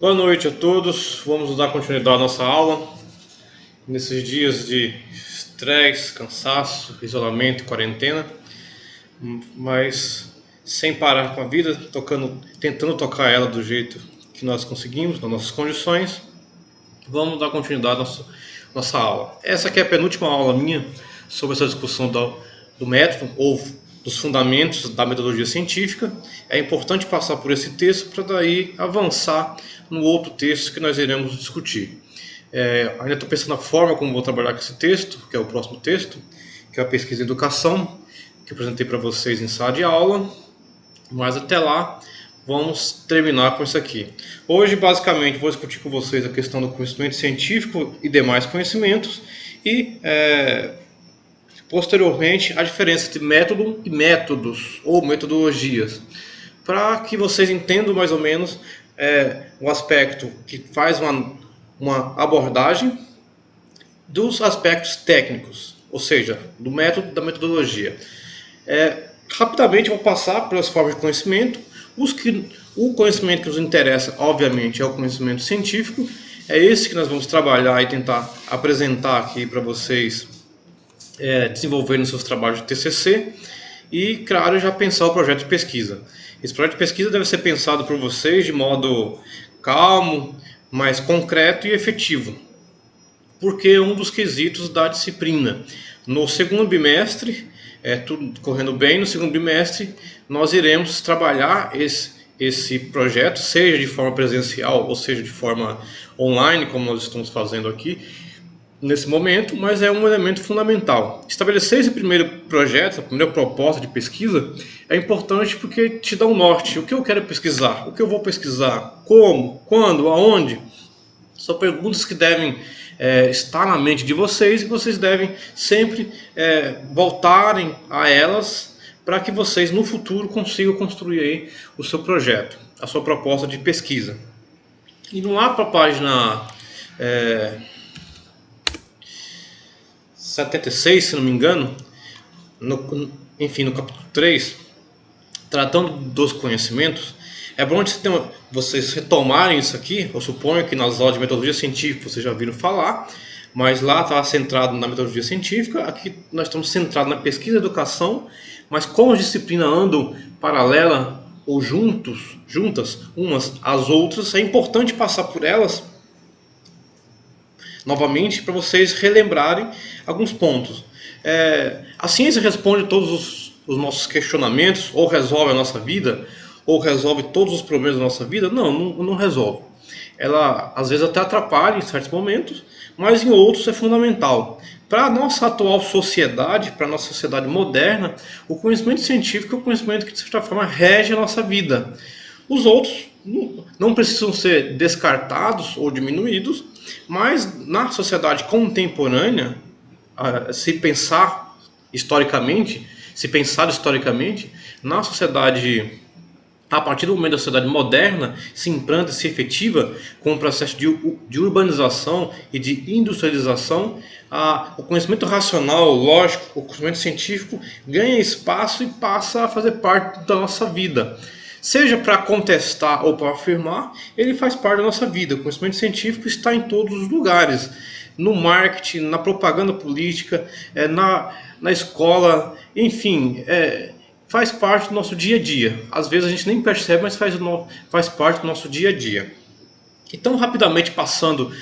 Boa noite a todos. Vamos dar continuidade à nossa aula. Nesses dias de estresse, cansaço, isolamento e quarentena, mas sem parar com a vida, tentando tocar ela do jeito que nós conseguimos, nas nossas condições. Vamos dar continuidade à nossa aula. Essa aqui é a penúltima aula minha sobre essa discussão do método ou dos fundamentos da metodologia científica. É importante passar por esse texto para daí avançar no outro texto que nós iremos discutir. Ainda estou pensando na forma como vou trabalhar com esse texto, que é o próximo texto, que é a pesquisa em educação, que eu apresentei para vocês em sala de aula, mas até lá vamos terminar com isso aqui. Hoje, basicamente, vou discutir com vocês a questão do conhecimento científico e demais conhecimentos e, posteriormente, a diferença entre método e métodos ou metodologias, para que vocês entendam mais ou menos o aspecto que faz uma abordagem dos aspectos técnicos, ou seja, do método e da metodologia. Rapidamente vou passar pelas formas de conhecimento. O conhecimento que nos interessa, obviamente, é o conhecimento científico. É esse que nós vamos trabalhar e tentar apresentar aqui para vocês desenvolverem seus trabalhos de TCC. E, claro, já pensar o projeto de pesquisa. Esse projeto de pesquisa deve ser pensado por vocês de modo calmo, mais concreto e efetivo, porque é um dos quesitos da disciplina. No segundo bimestre, tudo correndo bem, no segundo bimestre nós iremos trabalhar esse projeto, seja de forma presencial ou seja de forma online, como nós estamos fazendo aqui nesse momento, mas é um elemento fundamental. Estabelecer esse primeiro projeto, a primeira proposta de pesquisa, é importante porque te dá um norte. O que eu quero pesquisar? O que eu vou pesquisar? Como? Quando? Aonde? São perguntas que devem estar na mente de vocês e vocês devem sempre voltarem a elas para que vocês no futuro consigam construir aí o seu projeto, a sua proposta de pesquisa. E no lá para a página 76, se não me engano, enfim, no capítulo 3, tratando dos conhecimentos, é bom vocês retomarem isso aqui. Eu suponho que nas aulas de metodologia científica vocês já viram falar, mas lá estava centrado na metodologia científica, aqui nós estamos centrados na pesquisa e educação, mas como as disciplinas andam paralela ou juntas umas às outras, é importante passar por elas novamente para vocês relembrarem alguns pontos. A ciência responde todos os nossos questionamentos, ou resolve a nossa vida, ou resolve todos os problemas da nossa vida? Não resolve. Ela às vezes até atrapalha em certos momentos, mas em outros é fundamental. Para a nossa atual sociedade, para a nossa sociedade moderna, o conhecimento científico é o conhecimento que de certa forma rege a nossa vida. Os outros não precisam ser descartados ou diminuídos, mas na sociedade contemporânea, se pensar historicamente, na sociedade, a partir do momento da sociedade moderna, se implanta, se efetiva com o processo de urbanização e de industrialização, o conhecimento racional, lógico, o conhecimento científico ganha espaço e passa a fazer parte da nossa vida. Seja para contestar ou para afirmar, ele faz parte da nossa vida. O conhecimento científico está em todos os lugares. No marketing, na propaganda política, na escola, enfim, faz parte do nosso dia a dia. Às vezes a gente nem percebe, mas faz parte do nosso dia a dia. Então, rapidamente passando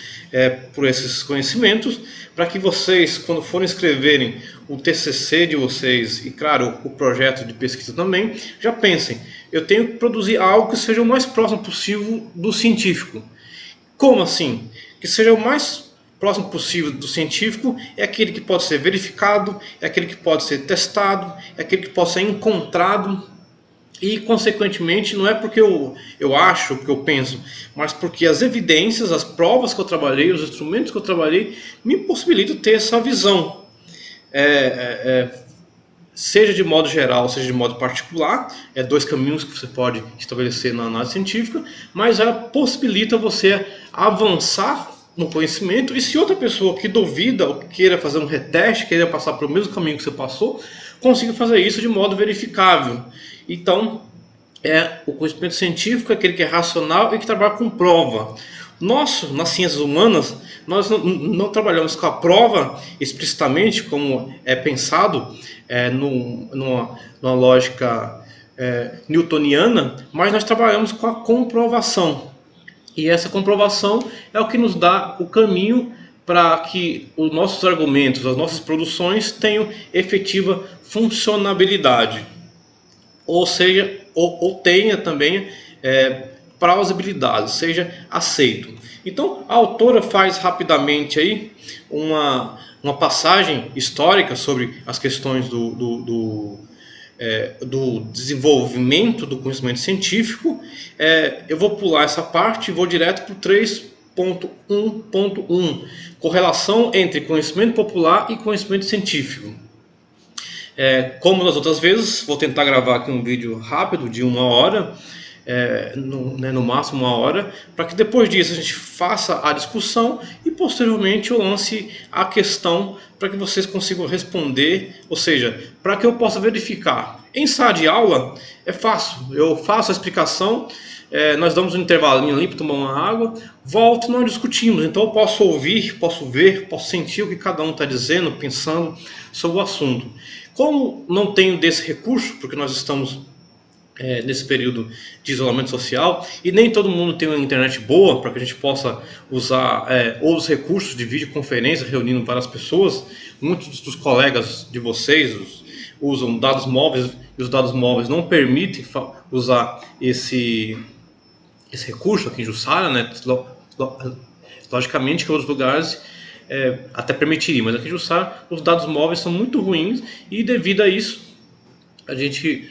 por esses conhecimentos, para que vocês, quando forem escreverem o TCC de vocês e, claro, o projeto de pesquisa também, já pensem, eu tenho que produzir algo que seja o mais próximo possível do científico. Como assim? Que seja o mais próximo possível do científico é aquele que pode ser verificado, é aquele que pode ser testado, é aquele que pode ser encontrado. E, consequentemente, não é porque eu acho, porque eu penso, mas porque as evidências, as provas que eu trabalhei, os instrumentos que eu trabalhei, me possibilitam ter essa visão. Seja de modo geral, seja de modo particular, dois caminhos que você pode estabelecer na análise científica, mas ela possibilita você avançar no conhecimento. E se outra pessoa que duvida ou que queira fazer um reteste, queira passar pelo mesmo caminho que você passou, consiga fazer isso de modo verificável. Então, O conhecimento científico é aquele que é racional e que trabalha com prova. Nós, nas ciências humanas, nós não trabalhamos com a prova explicitamente, como é pensado numa lógica newtoniana, mas nós trabalhamos com a comprovação. E essa comprovação é o que nos dá o caminho para que os nossos argumentos, as nossas produções tenham efetiva funcionabilidade, ou seja, ou tenha também plausibilidade, seja aceito. Então a autora faz rapidamente aí uma passagem histórica sobre as questões do desenvolvimento do conhecimento científico. Eu vou pular essa parte e vou direto para o 3.1.1, correlação entre conhecimento popular e conhecimento científico. Como nas outras vezes, vou tentar gravar aqui um vídeo rápido de 1 hora, no máximo 1 hora, para que depois disso a gente faça a discussão e posteriormente eu lance a questão para que vocês consigam responder, ou seja, para que eu possa verificar. Em sala de aula é fácil, eu faço a explicação, nós damos um intervalinho ali para tomar uma água, volto e nós discutimos. Então eu posso ouvir, posso ver, posso sentir o que cada um está dizendo, pensando sobre o assunto. Como não tenho desse recurso, porque nós estamos nesse período de isolamento social e nem todo mundo tem uma internet boa para que a gente possa usar outros recursos de videoconferência reunindo várias pessoas, muitos dos colegas de vocês usam dados móveis e os dados móveis não permitem usar esse recurso aqui em Jussara, né? Logicamente que em outros lugares até permitiria, mas aqui em Jussara os dados móveis são muito ruins e devido a isso a gente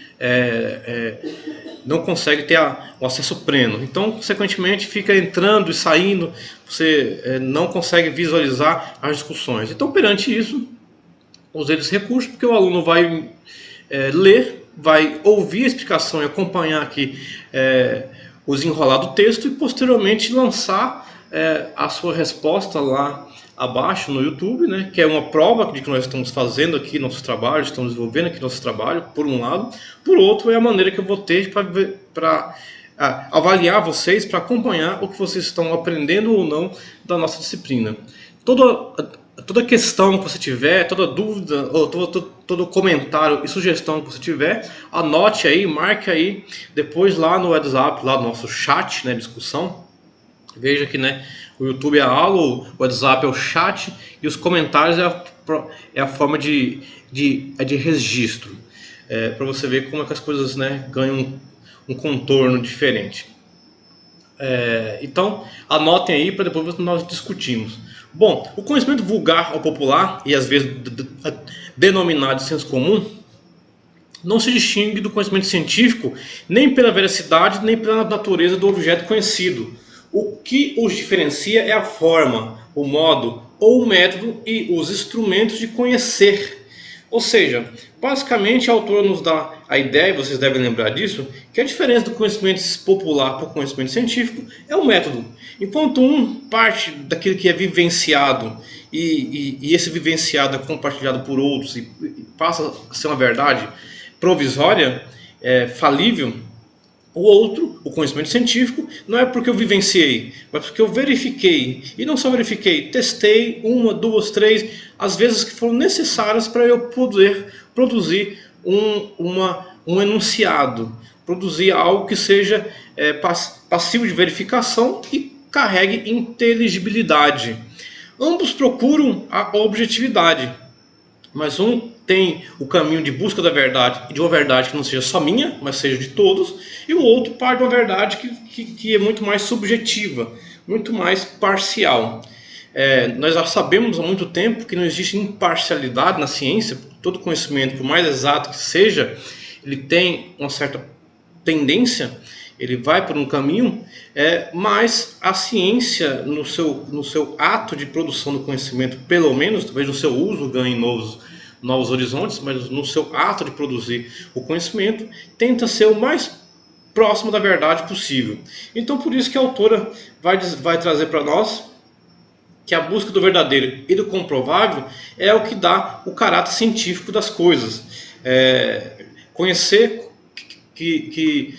não consegue ter o acesso pleno. Então, consequentemente, fica entrando e saindo, você não consegue visualizar as discussões. Então, perante isso, usei esse recurso, porque o aluno vai ler, vai ouvir a explicação e acompanhar aqui o desenrolar do texto e, posteriormente, lançar a sua resposta lá abaixo no YouTube, né, que é uma prova de que nós estamos fazendo aqui nosso trabalho, estamos desenvolvendo aqui nosso trabalho, por um lado. Por outro, é a maneira que eu vou ter para avaliar vocês, para acompanhar o que vocês estão aprendendo ou não da nossa disciplina. Toda questão que você tiver, toda dúvida, ou todo comentário e sugestão que você tiver, anote aí, marque aí, depois lá no WhatsApp, lá no nosso chat, né, discussão. Veja que, né, o YouTube é a aula, o WhatsApp é o chat e os comentários é a forma de registro. Para você ver como é que as coisas, né, ganham um contorno diferente. Então, anotem aí para depois nós discutirmos. Bom, o conhecimento vulgar ou popular, e às vezes denominado de senso comum, não se distingue do conhecimento científico nem pela veracidade nem pela natureza do objeto conhecido. O que os diferencia é a forma, o modo ou o método e os instrumentos de conhecer. Ou seja, basicamente a autora nos dá a ideia, e vocês devem lembrar disso, que a diferença do conhecimento popular para o conhecimento científico é o método. Enquanto um parte daquilo que é vivenciado e esse vivenciado é compartilhado por outros e passa a ser uma verdade provisória, falível, o outro, o conhecimento científico, não é porque eu vivenciei, mas porque eu verifiquei. E não só verifiquei, testei 1, 2, 3, as vezes que foram necessárias para eu poder produzir um enunciado, produzir algo que seja passivo de verificação e carregue inteligibilidade. Ambos procuram a objetividade, mas um tem o caminho de busca da verdade, e de uma verdade que não seja só minha, mas seja de todos, e o outro parte de uma verdade que é muito mais subjetiva, muito mais parcial. Nós já sabemos há muito tempo que não existe imparcialidade na ciência. Todo conhecimento, por mais exato que seja, ele tem uma certa tendência, ele vai por um caminho, mas a ciência, no seu ato de produção do conhecimento, pelo menos, talvez no seu uso ganhe novos horizontes, mas no seu ato de produzir o conhecimento, tenta ser o mais próximo da verdade possível. Então, por isso que a autora vai trazer para nós que a busca do verdadeiro e do comprovável é o que dá o caráter científico das coisas. Conhecer que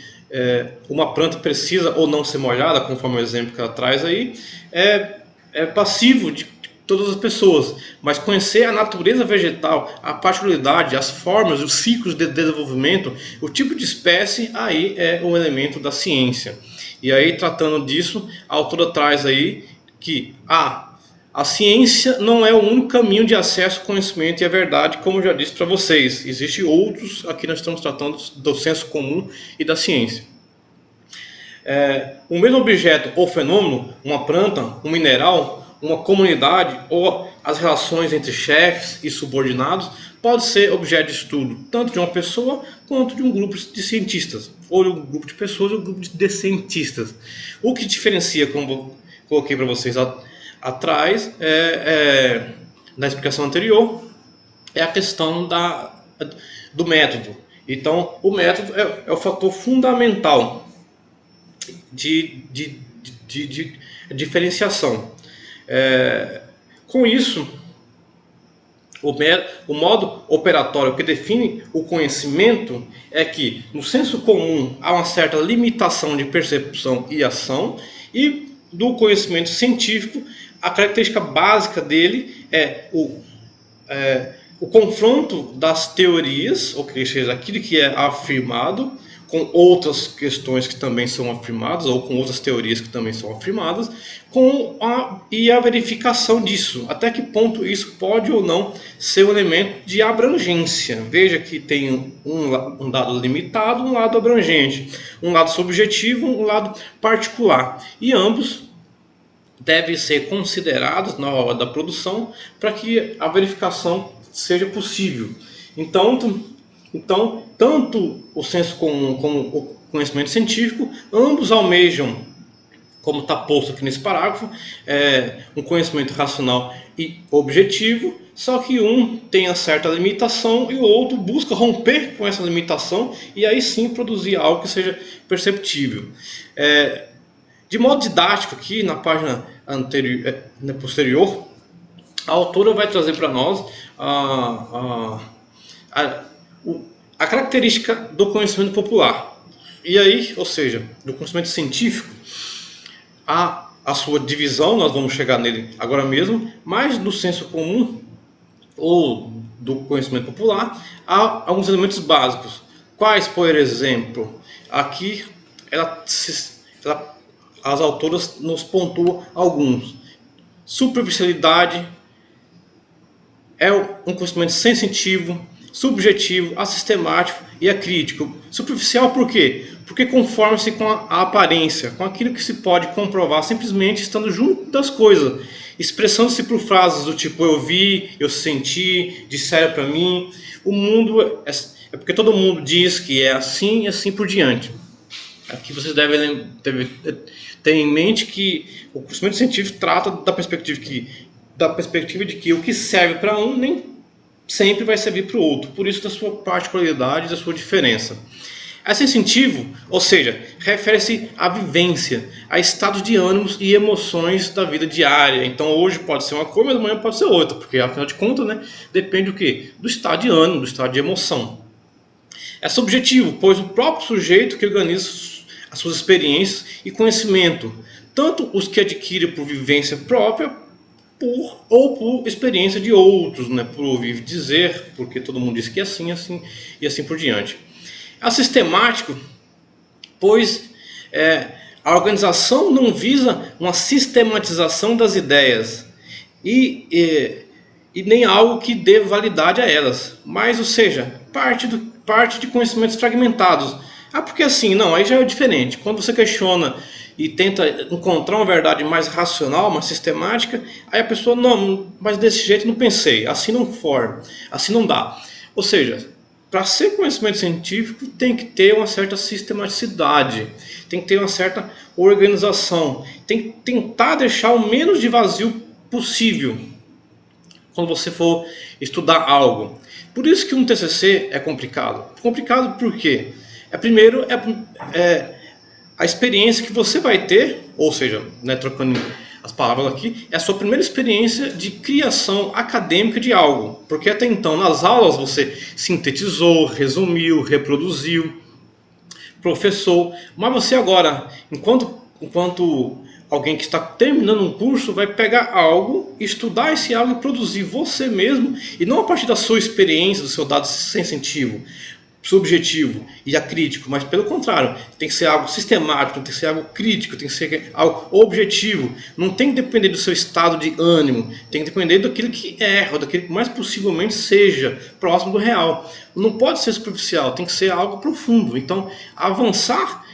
uma planta precisa ou não ser molhada, conforme o exemplo que ela traz aí, é passivo de todas as pessoas. Mas conhecer a natureza vegetal, a particularidade, as formas, os ciclos de desenvolvimento, o tipo de espécie, aí é um elemento da ciência. E aí, tratando disso, a autora traz aí que a ciência não é o único caminho de acesso ao conhecimento e à verdade, como eu já disse para vocês. Existem outros, aqui nós estamos tratando do senso comum e da ciência. O mesmo objeto ou fenômeno, uma planta, um mineral, uma comunidade ou as relações entre chefes e subordinados, pode ser objeto de estudo tanto de uma pessoa quanto de um grupo de cientistas, ou de um grupo de pessoas ou um grupo de cientistas. O que diferencia, como eu coloquei para vocês atrás, na explicação anterior, é a questão do método. Então, o método é o fator fundamental de diferenciação. Com isso, o modo operatório que define o conhecimento é que, no senso comum, há uma certa limitação de percepção e ação, e do conhecimento científico, a característica básica dele é o confronto das teorias, ou seja, aquilo que é afirmado, com outras questões que também são afirmadas, ou com outras teorias que também são afirmadas, e a verificação disso, até que ponto isso pode ou não ser um elemento de abrangência. Veja que tem um dado limitado, um lado abrangente, um lado subjetivo, um lado particular, e ambos devem ser considerados na hora da produção para que a verificação seja possível. Então, tanto o senso comum como o conhecimento científico, ambos almejam, como está posto aqui nesse parágrafo, um conhecimento racional e objetivo, só que um tem uma certa limitação e o outro busca romper com essa limitação e aí sim produzir algo que seja perceptível. De modo didático, aqui na página posterior, a autora vai trazer para nós a característica do conhecimento popular. E aí, ou seja, do conhecimento científico, a sua divisão, nós vamos chegar nele agora mesmo, mas do senso comum ou do conhecimento popular, há alguns elementos básicos. Quais, por exemplo, aqui as autoras nos pontuam alguns. Superficialidade é um conhecimento sensitivo, subjetivo, assistemático e acrítico. Superficial por quê? Porque conforma-se com a aparência, com aquilo que se pode comprovar simplesmente estando junto das coisas, expressando-se por frases do tipo eu vi, eu senti, disseram para mim. O mundo é porque todo mundo diz que é assim e assim por diante. Aqui vocês devem ter em mente que o conhecimento científico trata da perspectiva de que o que serve para um nem sempre vai servir para o outro, por isso da sua particularidade, da sua diferença. É sensitivo, ou seja, refere-se à vivência, a estados de ânimos e emoções da vida diária. Então hoje pode ser uma coisa, mas amanhã pode ser outra, porque afinal de contas, né, depende do quê? Do estado de ânimo, do estado de emoção. É subjetivo, pois o próprio sujeito que organiza as suas experiências e conhecimento, tanto os que adquire por vivência própria, ou por experiência de outros, né? Por ouvir dizer, porque todo mundo diz que é assim, assim e assim por diante. É sistemático, pois a organização não visa uma sistematização das ideias e nem algo que dê validade a elas, mas, ou seja, parte de conhecimentos fragmentados. Porque assim, não, aí já é diferente. Quando você questiona e tenta encontrar uma verdade mais racional, mais sistemática, aí a pessoa, não, mas desse jeito não pensei, assim não for, assim não dá. Ou seja, para ser conhecimento científico tem que ter uma certa sistematicidade, tem que ter uma certa organização, tem que tentar deixar o menos de vazio possível quando você for estudar algo. Por isso que um TCC é complicado. Complicado por quê? Primeiro, a experiência que você vai ter, ou seja, né, trocando as palavras aqui, é a sua primeira experiência de criação acadêmica de algo. Porque até então, nas aulas, você sintetizou, resumiu, reproduziu. professor, mas você agora, enquanto alguém que está terminando um curso, vai pegar algo, estudar esse algo e produzir você mesmo, e não a partir da sua experiência, do seu dado sensitivo, subjetivo e acrítico, mas pelo contrário, tem que ser algo sistemático, tem que ser algo crítico, tem que ser algo objetivo, não tem que depender do seu estado de ânimo, tem que depender daquilo que é, ou daquilo que mais possivelmente seja próximo do real. Não pode ser superficial, tem que ser algo profundo. Então, avançar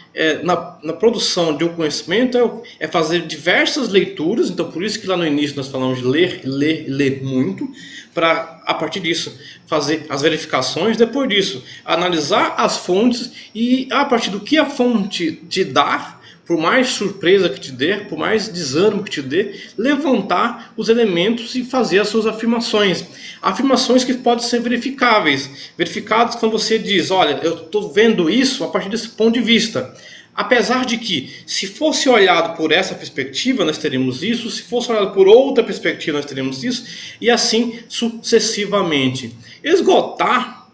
na produção de um conhecimento é fazer diversas leituras. Então, por isso que lá no início nós falamos de ler, ler, ler muito, para a partir disso fazer as verificações, depois disso analisar as fontes e a partir do que a fonte te dá, por mais surpresa que te dê, por mais desânimo que te dê, levantar os elementos e fazer as suas afirmações. Afirmações que podem ser verificadas quando você diz, olha, eu estou vendo isso a partir desse ponto de vista. Apesar de que, se fosse olhado por essa perspectiva, nós teríamos isso, se fosse olhado por outra perspectiva, nós teríamos isso, e assim sucessivamente. Esgotar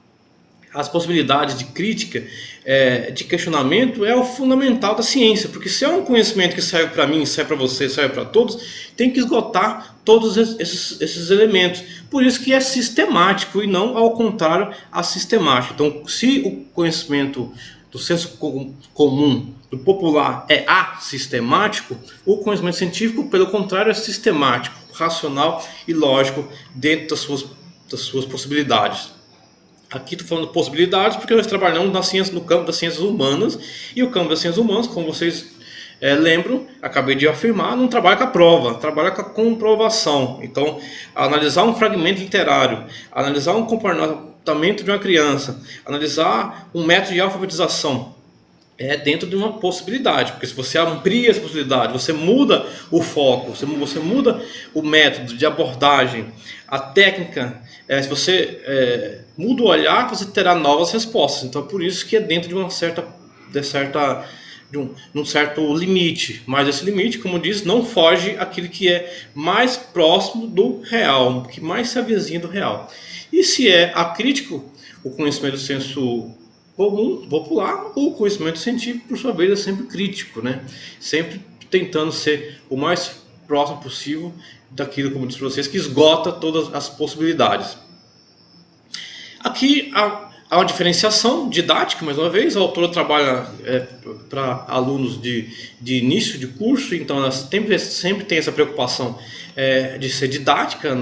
as possibilidades de crítica, de questionamento, é o fundamental da ciência, porque se é um conhecimento que serve para mim, serve para você, serve para todos, tem que esgotar todos esses elementos. Por isso que é sistemático e não ao contrário assistemático. Então, se o conhecimento do senso comum, do popular, é assistemático, o conhecimento científico, pelo contrário, é sistemático, racional e lógico dentro das suas possibilidades. Aqui estou falando de possibilidades porque nós trabalhamos no campo das ciências humanas, e o campo das ciências humanas, como vocês lembram, acabei de afirmar, não trabalha com a prova, trabalha com a comprovação. Então, analisar um fragmento literário, analisar um comportamento de uma criança, analisar um método de alfabetização, é dentro de uma possibilidade, porque se você amplia essa possibilidade, você muda o foco, você muda o método de abordagem, a técnica, se você muda o olhar, você terá novas respostas. Então é por isso que é dentro de uma de um certo limite, mas esse limite, como diz, não foge àquilo que é mais próximo do real, que mais se avizinha do real. E se é acrítico, o conhecimento do senso comum, popular, o conhecimento científico, por sua vez, é sempre crítico, né? Sempre tentando ser o mais próximo possível daquilo, como disse para vocês, que esgota todas as possibilidades. Aqui há uma diferenciação didática, mais uma vez. A autora trabalha para alunos de início de curso, então ela sempre tem essa preocupação de ser didática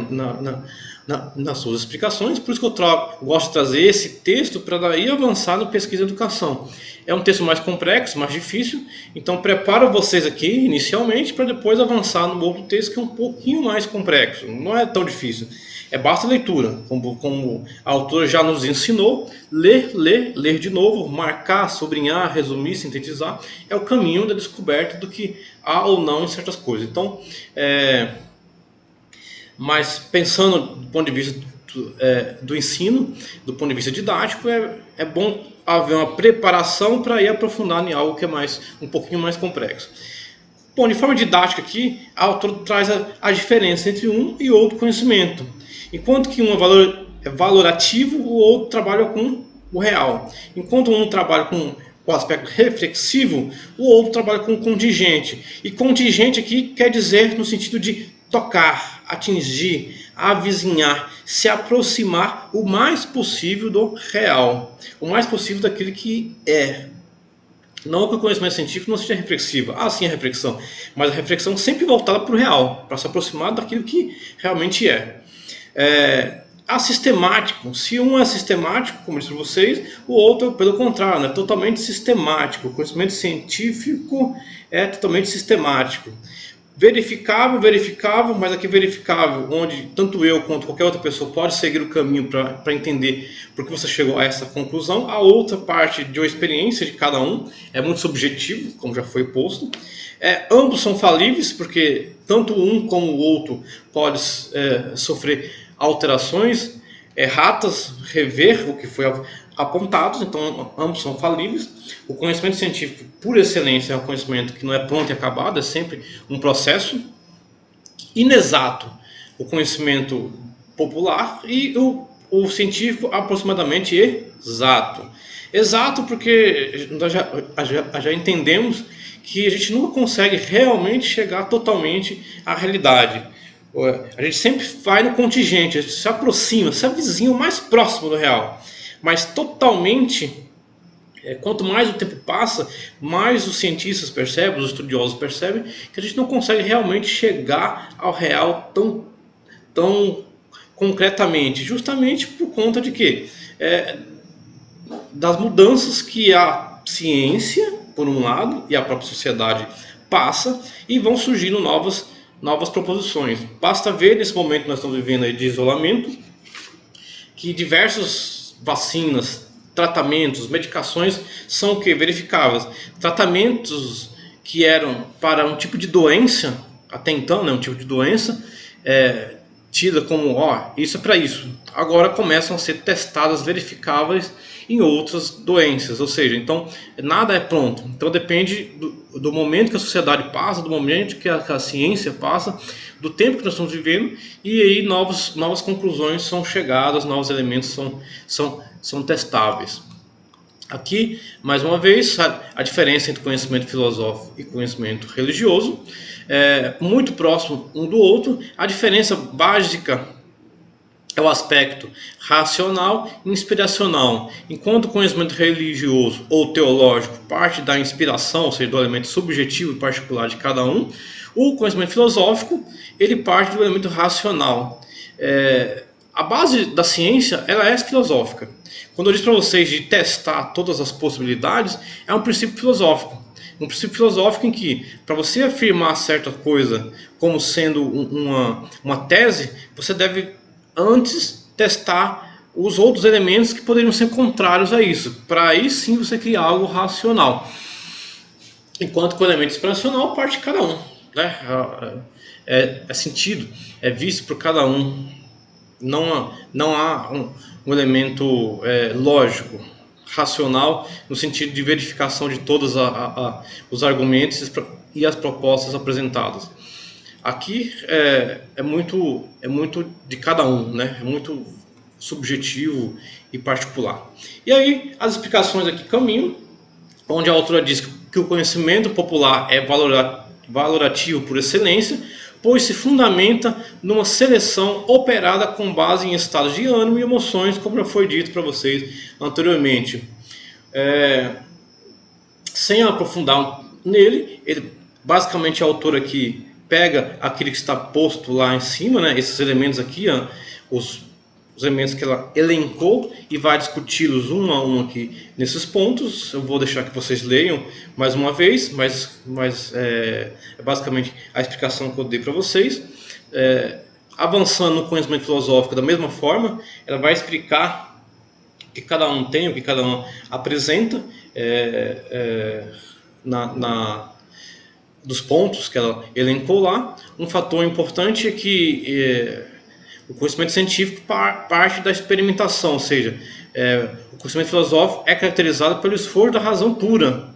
nas suas explicações. Por isso que eu gosto de trazer esse texto para daí avançar no pesquisa e educação. É um texto mais complexo, mais difícil, então preparo vocês aqui inicialmente para depois avançar no outro texto que é um pouquinho mais complexo. Não é tão difícil, basta leitura, como a autora já nos ensinou. Ler de novo, marcar, sublinhar, resumir, sintetizar, é o caminho da descoberta do que há ou não em certas coisas. Então, mas pensando do ponto de vista do ensino, do ponto de vista didático, é bom haver uma preparação para ir aprofundar em algo que é um pouquinho mais complexo. Bom, de forma didática aqui, a autora traz a diferença entre um e outro conhecimento. Enquanto que um é valorativo, o outro trabalha com o real. Enquanto um trabalha com o aspecto reflexivo, o outro trabalha com o contingente. E contingente aqui quer dizer no sentido de tocar, atingir, avizinhar, se aproximar o mais possível do real, o mais possível daquilo que é. Não que o conhecimento científico não seja reflexivo, sim, a reflexão, mas a reflexão sempre voltada para o real, para se aproximar daquilo que realmente é. Assistemático, se um é sistemático, como disse para vocês, o outro, pelo contrário, é totalmente sistemático. O conhecimento científico é totalmente sistemático. Verificável, mas aqui verificável, onde tanto eu quanto qualquer outra pessoa pode seguir o caminho para entender por que você chegou a essa conclusão. A outra parte de uma experiência de cada um é muito subjetivo, como já foi posto. Ambos são falíveis, porque tanto um como o outro pode sofrer alterações, erratas, rever o que foi apontado, então ambos são falíveis. O conhecimento científico, por excelência, é um conhecimento que não é pronto e acabado, é sempre um processo inexato. O conhecimento popular e o o científico aproximadamente exato. Exato porque nós já entendemos que a gente nunca consegue realmente chegar totalmente à realidade. A gente sempre vai no contingente, a gente se aproxima, se avizinha o mais próximo do real. Mas totalmente, quanto mais o tempo passa, mais os cientistas percebem, os estudiosos percebem, que a gente não consegue realmente chegar ao real tão concretamente. Justamente por conta de quê? Das mudanças que a ciência, por um lado, e a própria sociedade passa, e vão surgindo novas proposições. Basta ver nesse momento que nós estamos vivendo aí de isolamento, que diversas vacinas, tratamentos, medicações são o que? Verificáveis. Tratamentos que eram para um tipo de doença, até então, né, um tipo de doença, tida como, isso é para isso. Agora começam a ser testadas, verificáveis em outras doenças, ou seja, então nada é pronto. Então depende do momento que a sociedade passa, do momento que a ciência passa, do tempo que nós estamos vivendo, e aí novas conclusões são chegadas, novos elementos são testáveis. Aqui, mais uma vez, a diferença entre conhecimento filosófico e conhecimento religioso é muito próximo um do outro. A diferença básica é o aspecto racional e inspiracional. Enquanto o conhecimento religioso ou teológico parte da inspiração, ou seja, do elemento subjetivo e particular de cada um, o conhecimento filosófico ele parte do elemento racional. A base da ciência ela é filosófica. Quando eu disse para vocês de testar todas as possibilidades, é um princípio filosófico. Um princípio filosófico em que, para você afirmar certa coisa como sendo uma tese, você deve antes testar os outros elementos que poderiam ser contrários a isso, para aí sim você criar algo racional. Enquanto que o elemento inspiracional parte de cada um, né? É sentido, é visto por cada um. Não há um elemento lógico, racional, no sentido de verificação de todos os argumentos e as propostas apresentadas. Aqui é muito de cada um, né? É muito subjetivo e particular. E aí as explicações aqui caminham, onde a autora diz que o conhecimento popular é valorativo por excelência, pois se fundamenta numa seleção operada com base em estados de ânimo e emoções, como já foi dito para vocês anteriormente. Sem aprofundar nele, basicamente a autora aqui pega aquilo que está posto lá em cima, né, esses elementos aqui, os elementos que ela elencou, e vai discuti-los um a um aqui nesses pontos. Eu vou deixar que vocês leiam mais uma vez, mas é basicamente a explicação que eu dei para vocês. Avançando no conhecimento filosófico da mesma forma, ela vai explicar o que cada um tem, o que cada um apresenta dos pontos que ela elencou lá. Um fator importante é que o conhecimento científico parte da experimentação, ou seja, o conhecimento filosófico é caracterizado pelo esforço da razão pura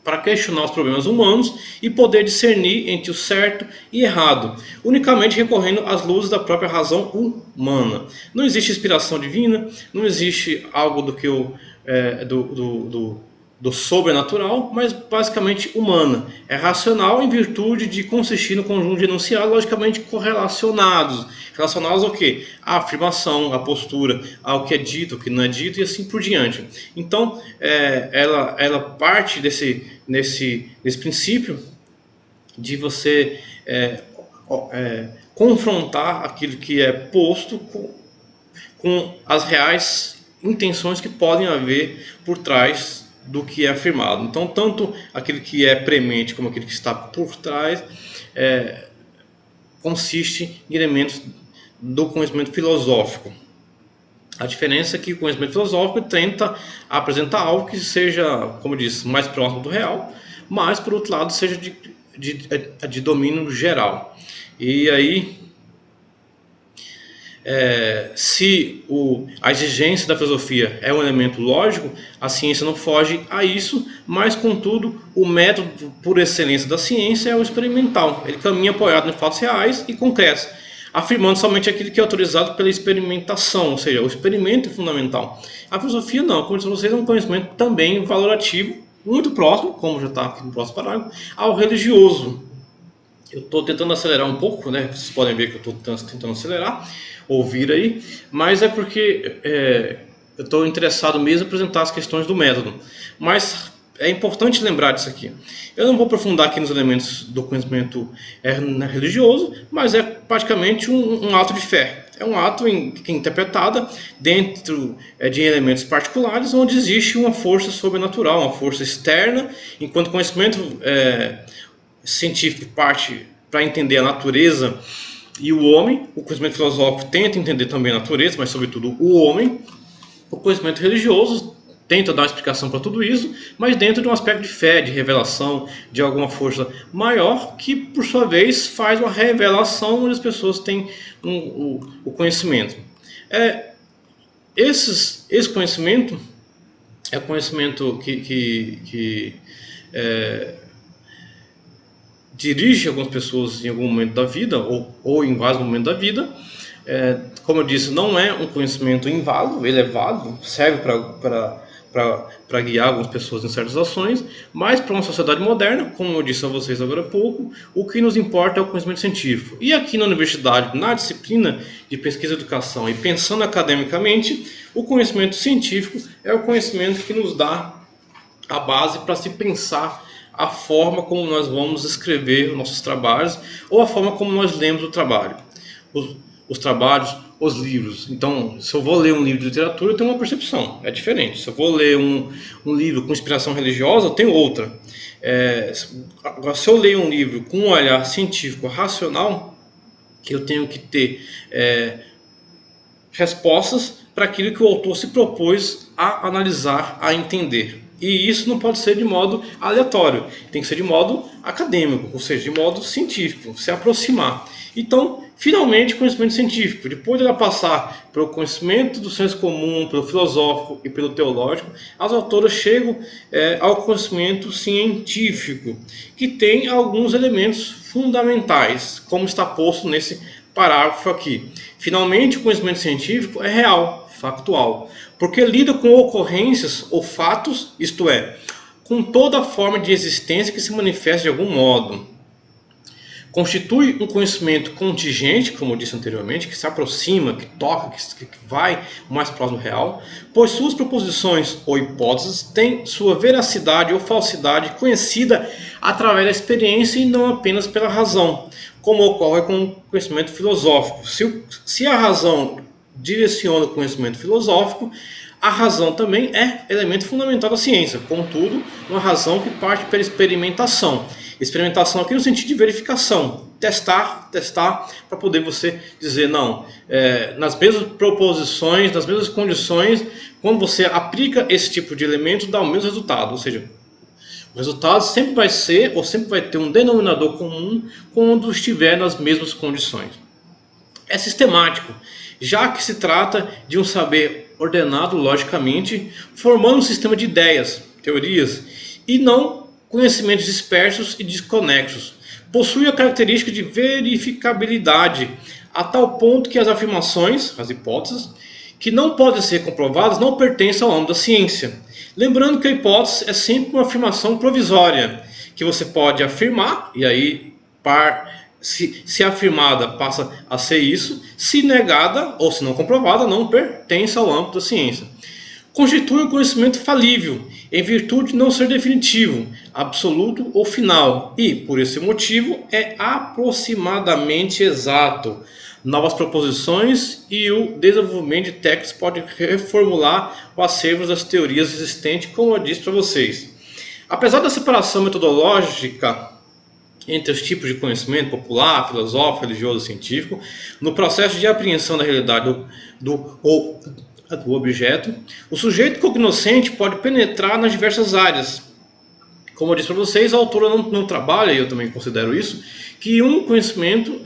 para questionar os problemas humanos e poder discernir entre o certo e errado, unicamente recorrendo às luzes da própria razão humana. Não existe inspiração divina, não existe algo do sobrenatural, mas basicamente humana. É racional em virtude de consistir no conjunto de enunciados logicamente correlacionados. Relacionados ao quê? À afirmação, à postura, ao que é dito, ao que não é dito e assim por diante. Então, ela parte desse princípio de você confrontar aquilo que é posto com as reais intenções que podem haver por trás do que é afirmado. Então, tanto aquilo que é premente como aquilo que está por trás consiste em elementos do conhecimento filosófico. A diferença é que o conhecimento filosófico tenta apresentar algo que seja, como eu disse, mais próximo do real, mas, por outro lado, seja de domínio geral. E aí, se a exigência da filosofia é um elemento lógico, a ciência não foge a isso, mas, contudo, o método por excelência da ciência é o experimental. Ele caminha apoiado em fatos reais e concretos. afirmando somente aquilo que é autorizado pela experimentação, ou seja, o experimento é fundamental. A filosofia não, como eu disse para vocês, é um conhecimento também valorativo, muito próximo, como já está aqui no próximo parágrafo, ao religioso. Eu estou tentando acelerar um pouco, né? Vocês podem ver que eu estou tentando acelerar, ouvir aí, mas é porque eu estou interessado mesmo em apresentar as questões do método. Mas é importante lembrar disso aqui. Eu não vou aprofundar aqui nos elementos do conhecimento religioso, mas é praticamente um ato de fé. É um ato que é interpretado dentro de elementos particulares, onde existe uma força sobrenatural, uma força externa, enquanto conhecimento científico parte para entender a natureza e o homem. O conhecimento filosófico tenta entender também a natureza, mas sobretudo o homem. O conhecimento religioso tenta dar uma explicação para tudo isso, mas dentro de um aspecto de fé, de revelação, de alguma força maior, que por sua vez faz uma revelação onde as pessoas têm o conhecimento. Esse conhecimento é o conhecimento que dirige algumas pessoas em algum momento da vida, ou em vários momentos da vida. Como eu disse, não é um conhecimento inválido, ele é válido, serve para guiar algumas pessoas em certas ações, mas para uma sociedade moderna, como eu disse a vocês agora há pouco, o que nos importa é o conhecimento científico. E aqui na universidade, na disciplina de pesquisa e educação, e pensando academicamente, o conhecimento científico é o conhecimento que nos dá a base para se pensar a forma como nós vamos escrever nossos trabalhos, ou a forma como nós lemos o trabalho, os trabalhos, os livros. Então, se eu vou ler um livro de literatura, eu tenho uma percepção, é diferente. Se eu vou ler um livro com inspiração religiosa, eu tenho outra. Agora, se eu leio um livro com um olhar científico, racional, eu tenho que ter respostas para aquilo que o autor se propôs a analisar, a entender. E isso não pode ser de modo aleatório, tem que ser de modo acadêmico, ou seja, de modo científico, se aproximar. Então, finalmente, conhecimento científico. Depois de ela passar pelo conhecimento do senso comum, pelo filosófico e pelo teológico, as autoras chegam ao conhecimento científico, que tem alguns elementos fundamentais, como está posto nesse parágrafo aqui. Finalmente, o conhecimento científico é real, factual, porque lida com ocorrências ou fatos, isto é, com toda forma de existência que se manifesta de algum modo. Constitui um conhecimento contingente, como eu disse anteriormente, que se aproxima, que toca, que vai mais próximo do real, pois suas proposições ou hipóteses têm sua veracidade ou falsidade conhecida através da experiência e não apenas pela razão, como ocorre com o conhecimento filosófico. Se a razão direciona o conhecimento filosófico, a razão também é elemento fundamental da ciência, contudo, uma razão que parte pela experimentação. Experimentação aqui no sentido de verificação, testar para poder você dizer não, nas mesmas proposições, nas mesmas condições, quando você aplica esse tipo de elemento, dá o mesmo resultado, ou seja, o resultado sempre vai ser, ou sempre vai ter um denominador comum quando estiver nas mesmas condições. É sistemático, já que se trata de um saber ordenado logicamente, formando um sistema de ideias, teorias, e não conhecimentos dispersos e desconexos. Possui a característica de verificabilidade, a tal ponto que as afirmações, as hipóteses, que não podem ser comprovadas, não pertencem ao âmbito da ciência. Lembrando que a hipótese é sempre uma afirmação provisória, que você pode afirmar, e aí, se afirmada passa a ser isso, se negada ou se não comprovada, não pertence ao âmbito da ciência. Constitui um conhecimento falível, em virtude de não ser definitivo, absoluto ou final, e, por esse motivo, é aproximadamente exato. Novas proposições e o desenvolvimento de técnicas podem reformular o acervo das teorias existentes, como eu disse para vocês. Apesar da separação metodológica entre os tipos de conhecimento popular, filosófico, religioso e científico, no processo de apreensão da realidade do objeto, o sujeito cognoscente pode penetrar nas diversas áreas. Como eu disse para vocês, a autora não trabalha, e eu também considero isso, que um conhecimento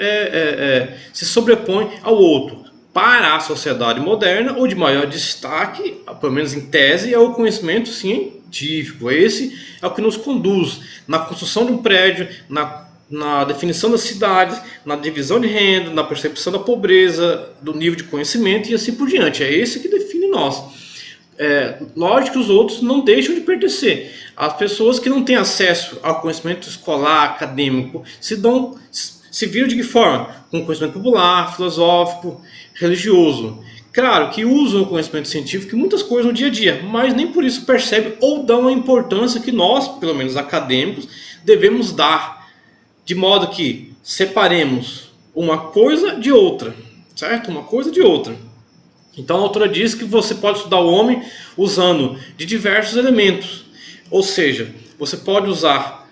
se sobrepõe ao outro. Para a sociedade moderna, o de maior destaque, pelo menos em tese, é o conhecimento científico. Esse é o que nos conduz na construção de um prédio, na na definição das cidades, na divisão de renda, na percepção da pobreza, do nível de conhecimento e assim por diante. É esse que define nós. Lógico que os outros não deixam de pertencer. As pessoas que não têm acesso ao conhecimento escolar, acadêmico, se viram de que forma? Com conhecimento popular, filosófico, religioso. Claro que usam o conhecimento científico em muitas coisas no dia a dia, mas nem por isso percebem ou dão a importância que nós, pelo menos acadêmicos, devemos dar, de modo que separemos uma coisa de outra, certo? Uma coisa de outra. Então a autora diz que você pode estudar o homem usando de diversos elementos, ou seja, você pode usar,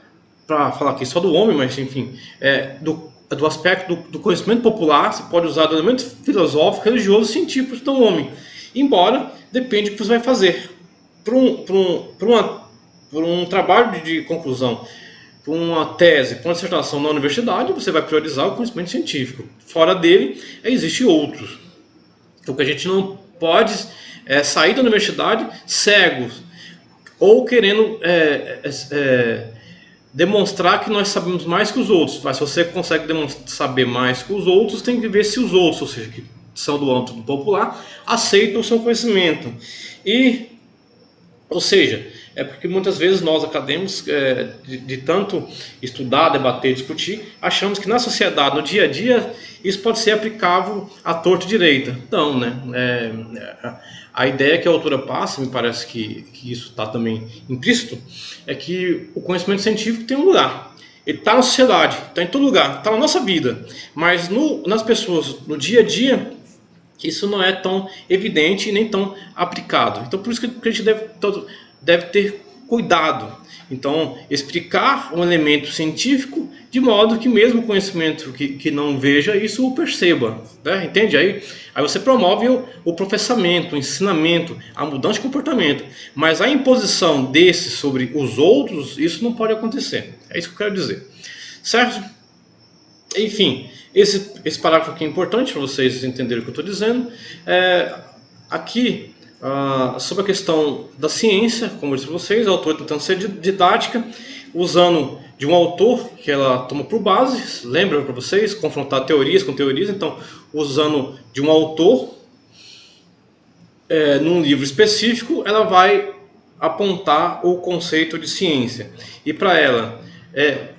para falar aqui só do homem, mas enfim, do aspecto do conhecimento popular, você pode usar do elemento filosófico, religioso, científico para estudar o homem, embora depende do que você vai fazer. Para um trabalho de conclusão, para uma tese, para uma dissertação na universidade, você vai priorizar o conhecimento científico. Fora dele, existem outros. O que a gente não pode sair da universidade cegos ou querendo demonstrar que nós sabemos mais que os outros. Mas se você consegue saber mais que os outros, tem que ver se os outros, ou seja, que são do âmbito popular, aceitam o seu conhecimento. Ou seja, é porque muitas vezes nós acadêmicos, de tanto estudar, debater, discutir, achamos que na sociedade, no dia a dia, isso pode ser aplicável à torta e direita. Não, né? A ideia que a autora passa, me parece que isso está também implícito, é que o conhecimento científico tem um lugar. Ele está na sociedade, está em todo lugar, está na nossa vida. Mas nas pessoas, no dia a dia, isso não é tão evidente e nem tão aplicado. Então por isso que a gente deve ter cuidado. Então, explicar um elemento científico de modo que mesmo o conhecimento que não veja isso o perceba, né? Entende? Aí você promove o professamento, o ensinamento, a mudança de comportamento. Mas a imposição desse sobre os outros, isso não pode acontecer. É isso que eu quero dizer. Certo? Enfim, esse parágrafo aqui é importante para vocês entenderem o que eu estou dizendo. Aqui, sobre a questão da ciência, como eu disse para vocês, a autora tentando ser didática, usando de um autor que ela toma por base, lembra para vocês, confrontar teorias com teorias, então usando de um autor, num livro específico, ela vai apontar o conceito de ciência. E para ela,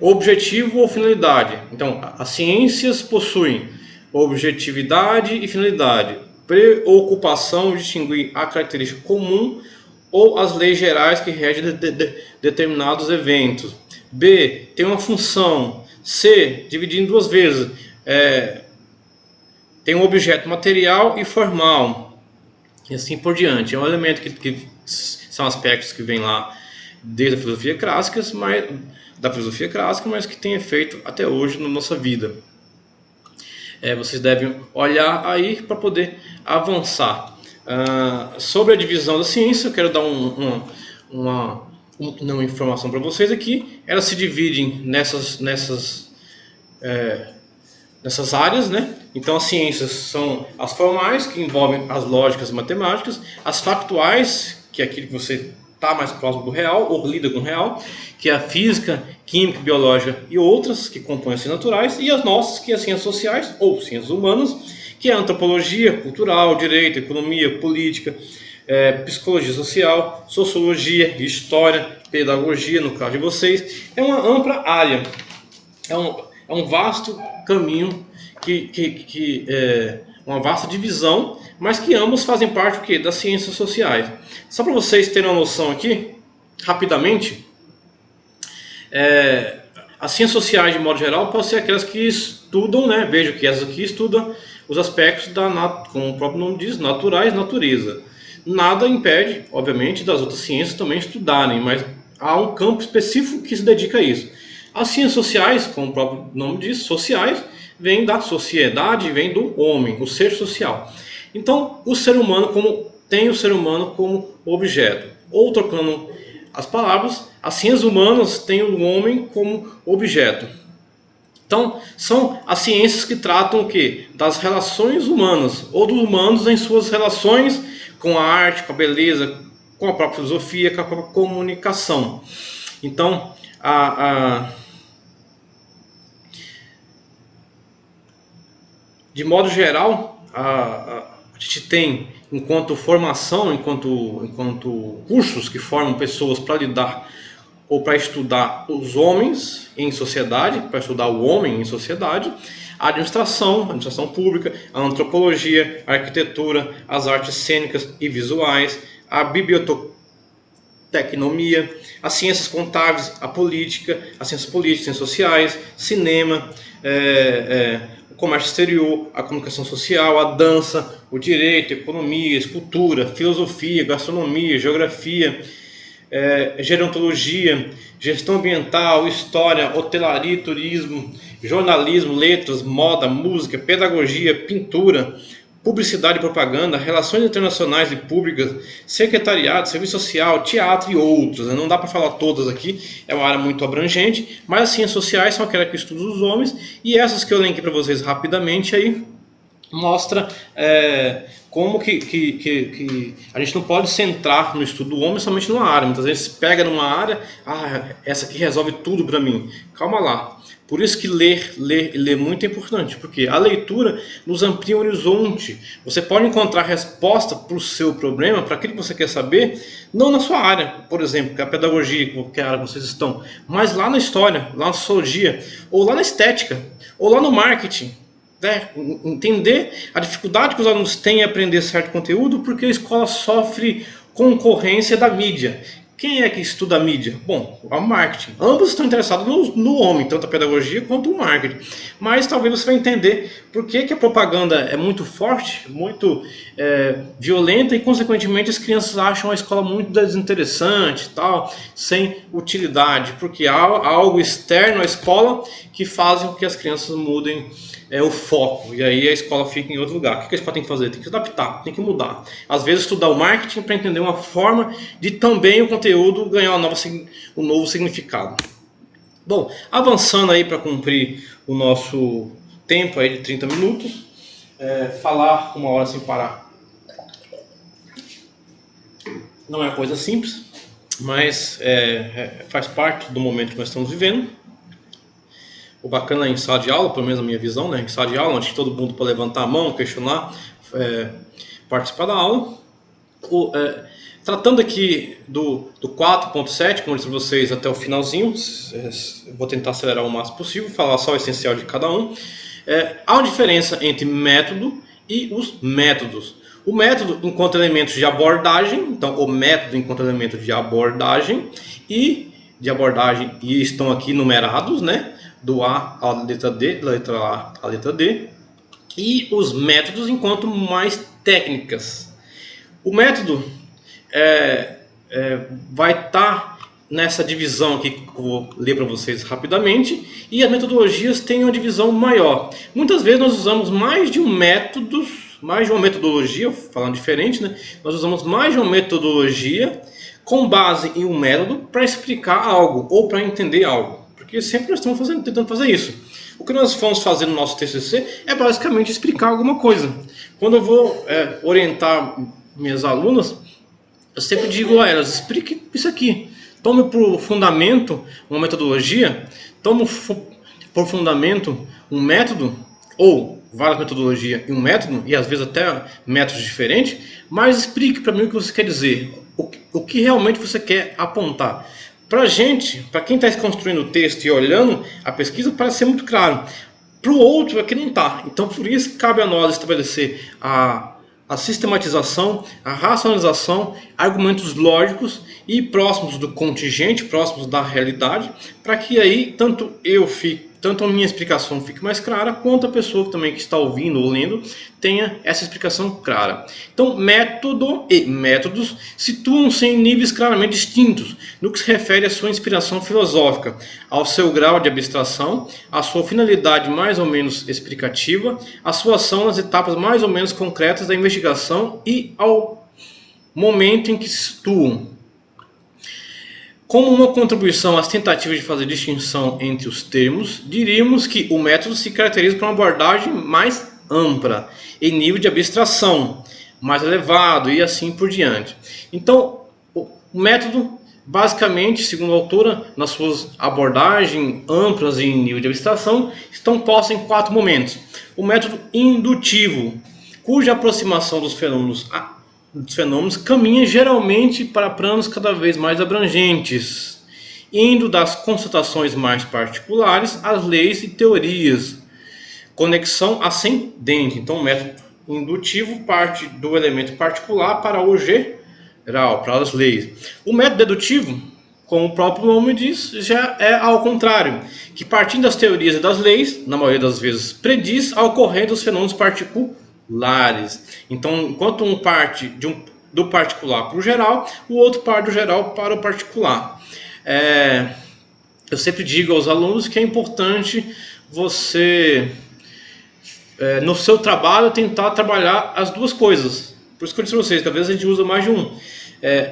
objetivo ou finalidade. Então, as ciências possuem objetividade e finalidade. Preocupação de distinguir a característica comum ou as leis gerais que regem determinados eventos. B, tem uma função. C, dividir em duas vezes. Tem um objeto material e formal. E assim por diante. É um elemento que são aspectos que vêm lá desde a filosofia clássica, mas que tem efeito até hoje na nossa vida. Vocês devem olhar aí para poder avançar. Sobre a divisão da ciência, eu quero dar uma informação para vocês aqui. Elas se dividem nessas áreas, né? Então as ciências são as formais, que envolvem as lógicas e matemáticas, as factuais, que é aquilo que você está mais próximo do real, ou lida com o real, que é a física, química, biológica e outras que compõem as ciências naturais, e as nossas, que é as ciências sociais ou ciências humanas, que é a antropologia, cultural, direito, economia, política, psicologia social, sociologia, história, pedagogia, no caso de vocês. É uma ampla área, é um vasto caminho, uma vasta divisão, mas que ambos fazem parte das ciências sociais. Só para vocês terem uma noção aqui, rapidamente, as ciências sociais, de modo geral, podem ser aquelas que estudam, né? Vejo que essas aqui estudam os aspectos como o próprio nome diz, naturais, natureza. Nada impede, obviamente, das outras ciências também estudarem, mas há um campo específico que se dedica a isso. As ciências sociais, como o próprio nome diz, sociais, vem da sociedade, vem do homem, o ser social. Então, o ser humano tem o ser humano como objeto. Ou, trocando as palavras, as ciências humanas têm o homem como objeto. Então, são as ciências que tratam o quê? Das relações humanas, ou dos humanos em suas relações com a arte, com a beleza, com a própria filosofia, com a própria comunicação. Então, De modo geral, a gente tem, enquanto formação, enquanto cursos que formam pessoas para lidar ou para estudar os homens em sociedade, para estudar o homem em sociedade, a administração pública, a antropologia, a arquitetura, as artes cênicas e visuais, a bibliotecnologia, as ciências contábeis, a política, as ciências políticas, ciências sociais, cinema, o comércio exterior, a comunicação social, a dança, o direito, a economia, a escultura, filosofia, gastronomia, geografia, gerontologia, gestão ambiental, história, hotelaria, turismo, jornalismo, letras, moda, música, pedagogia, pintura, publicidade e propaganda, relações internacionais e públicas, secretariado, serviço social, teatro e outros. Não dá para falar todas aqui, é uma área muito abrangente, mas as ciências sociais são aquelas que estudam os homens, e essas que eu elenquei para vocês rapidamente aí, mostra como que a gente não pode centrar no estudo do homem somente numa área. Muitas vezes pega numa área, essa aqui resolve tudo para mim. Calma lá. Por isso que ler muito é importante, porque a leitura nos amplia o horizonte. Você pode encontrar resposta para o seu problema, para aquilo que você quer saber, não na sua área, por exemplo, que é a pedagogia, qualquer área que vocês estão, mas lá na história, lá na sociologia, ou lá na estética, ou lá no marketing. Entender a dificuldade que os alunos têm em aprender certo conteúdo, porque a escola sofre concorrência da mídia. Quem é que estuda a mídia? Bom, o marketing. Ambos estão interessados no homem, tanto a pedagogia quanto o marketing. Mas talvez você vai entender por que a propaganda é muito forte, muito violenta, e consequentemente as crianças acham a escola muito desinteressante, tal, sem utilidade, porque há algo externo à escola que faz com que as crianças mudem o foco, e aí a escola fica em outro lugar. O que a escola tem que fazer? Tem que se adaptar, tem que mudar. Às vezes estudar o marketing para entender uma forma de também o conteúdo ganhar um novo significado. Bom, avançando aí para cumprir o nosso tempo aí de 30 minutos, falar uma hora sem parar não é coisa simples, mas faz parte do momento que nós estamos vivendo. O bacana é em sala de aula, pelo menos a minha visão, né? Em sala de aula, onde todo mundo pode levantar a mão, questionar, participar da aula. Tratando aqui do 4.7, como eu disse para vocês, até o finalzinho, vou tentar acelerar o máximo possível, falar só o essencial de cada um. Há uma diferença entre método e os métodos. O método enquanto elemento de abordagem, então o método enquanto elemento de abordagem, e estão aqui numerados, né? Do A à letra D, da letra A à letra D, e os métodos enquanto mais técnicas. O método vai estar nessa divisão aqui que eu vou ler para vocês rapidamente, e as metodologias têm uma divisão maior. Muitas vezes nós usamos mais de uma metodologia, falando diferente, né? Nós usamos mais de uma metodologia com base em um método para explicar algo ou para entender algo. Porque sempre nós estamos tentando fazer isso. O que nós vamos fazer no nosso TCC é basicamente explicar alguma coisa. Quando eu vou orientar minhas alunas, eu sempre digo a elas: explique isso aqui. Tome por fundamento uma metodologia, tome por fundamento um método, ou várias metodologias e um método, e às vezes até métodos diferentes, mas explique para mim o que você quer dizer, o que realmente você quer apontar. Para a gente, para quem está construindo o texto e olhando a pesquisa, parece ser muito claro. Para o outro, aqui não está. Então, por isso, cabe a nós estabelecer a sistematização, a racionalização, argumentos lógicos e próximos do contingente, próximos da realidade, para que aí tanto a minha explicação fique mais clara, quanto a pessoa também que está ouvindo ou lendo tenha essa explicação clara. Então, método e métodos situam-se em níveis claramente distintos no que se refere à sua inspiração filosófica, ao seu grau de abstração, à sua finalidade mais ou menos explicativa, à sua ação nas etapas mais ou menos concretas da investigação e ao momento em que se situam. Como uma contribuição às tentativas de fazer distinção entre os termos, diríamos que o método se caracteriza por uma abordagem mais ampla, em nível de abstração mais elevado e assim por diante. Então, o método, basicamente, segundo a autora, nas suas abordagens amplas e em nível de abstração, estão postos em 4 momentos. o método indutivo, cuja aproximação dos fenômenos caminha geralmente para planos cada vez mais abrangentes, indo das constatações mais particulares às leis e teorias. Conexão ascendente. Então, o método indutivo parte do elemento particular para o geral, para as leis. O método dedutivo, como o próprio nome diz, já é ao contrário, que partindo das teorias e das leis, na maioria das vezes prediz a ocorrência dos fenômenos particulares. Então, enquanto um parte do particular para o geral, o outro parte do geral para o particular. Eu sempre digo aos alunos que é importante você, no seu trabalho, tentar trabalhar as duas coisas. Por isso que eu disse para vocês, que às vezes a gente usa mais de um.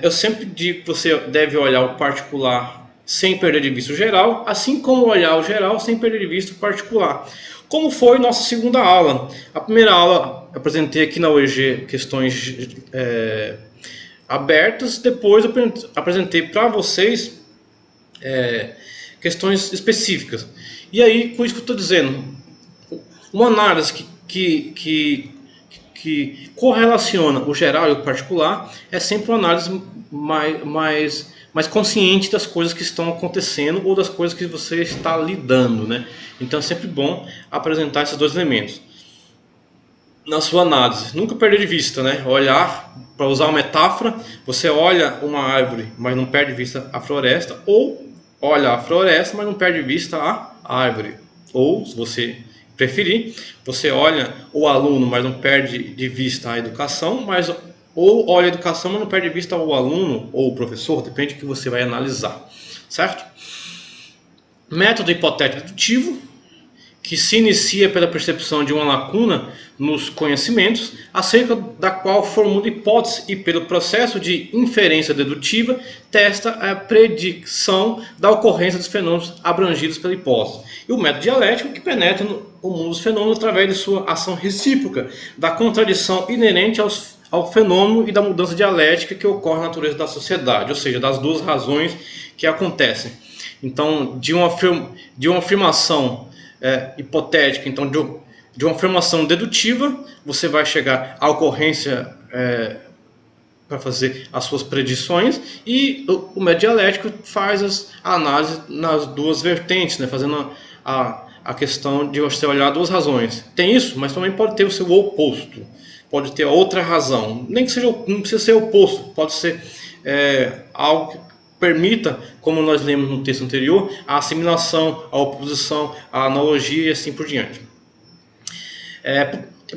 Eu sempre digo que você deve olhar o particular sem perder de vista o geral, assim como olhar o geral sem perder de vista o particular. Como foi nossa segunda aula. A primeira aula eu apresentei aqui na UEG questões abertas, depois eu apresentei para vocês questões específicas. E aí, com isso que eu estou dizendo, uma análise que correlaciona o geral e o particular é sempre uma análise mais consciente das coisas que estão acontecendo ou das coisas que você está lidando, né? Então é sempre bom apresentar esses dois elementos na sua análise. Nunca perder de vista, né? Olhar, para usar uma metáfora, você olha uma árvore, mas não perde de vista a floresta, ou olha a floresta, mas não perde de vista a árvore. Ou, se você preferir, você olha o aluno, mas não perde de vista a educação, ou olha a educação, mas não perde de vista o aluno ou o professor, depende do que você vai analisar, certo? Método hipotético dedutivo, que se inicia pela percepção de uma lacuna nos conhecimentos, acerca da qual formula hipótese e, pelo processo de inferência dedutiva, testa a predição da ocorrência dos fenômenos abrangidos pela hipótese. E o método dialético, que penetra no mundo dos fenômenos através de sua ação recíproca, da contradição inerente ao fenômeno e da mudança dialética que ocorre na natureza da sociedade, ou seja, das duas razões que acontecem. Então, de uma afirmação hipotética, então de uma afirmação dedutiva, você vai chegar à ocorrência para fazer as suas predições, e o método dialético faz a análise nas duas vertentes, né, fazendo a questão de você olhar duas razões. Tem isso, mas também pode ter o seu oposto, pode ter outra razão, nem que seja, não precisa ser oposto, pode ser algo que permita, como nós lemos no texto anterior, a assimilação, a oposição, a analogia e assim por diante.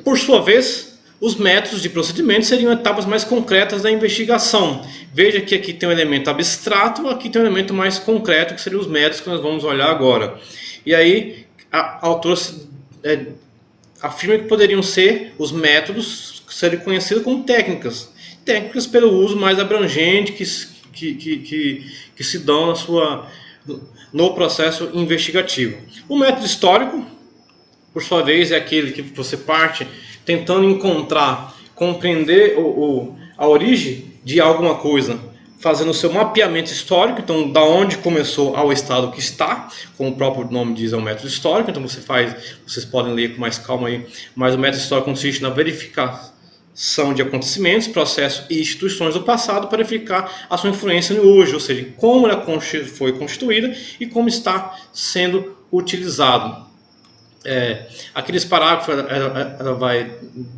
Por sua vez, os métodos de procedimento seriam etapas mais concretas da investigação. Veja que aqui tem um elemento abstrato, aqui tem um elemento mais concreto, que seriam os métodos que nós vamos olhar agora. E aí, a autora afirma que poderiam ser os métodos que seriam conhecidos como técnicas pelo uso mais abrangente que se dão no processo investigativo. O método histórico, por sua vez, é aquele que você parte tentando compreender a origem de alguma coisa, fazendo o seu mapeamento histórico, então da onde começou ao estado que está, como o próprio nome diz, é um método histórico. Então vocês podem ler com mais calma aí, mas o método histórico consiste na verificação de acontecimentos, processos e instituições do passado para verificar a sua influência no hoje, ou seja, como ela foi constituída e como está sendo utilizado. Aqueles parágrafos ela vai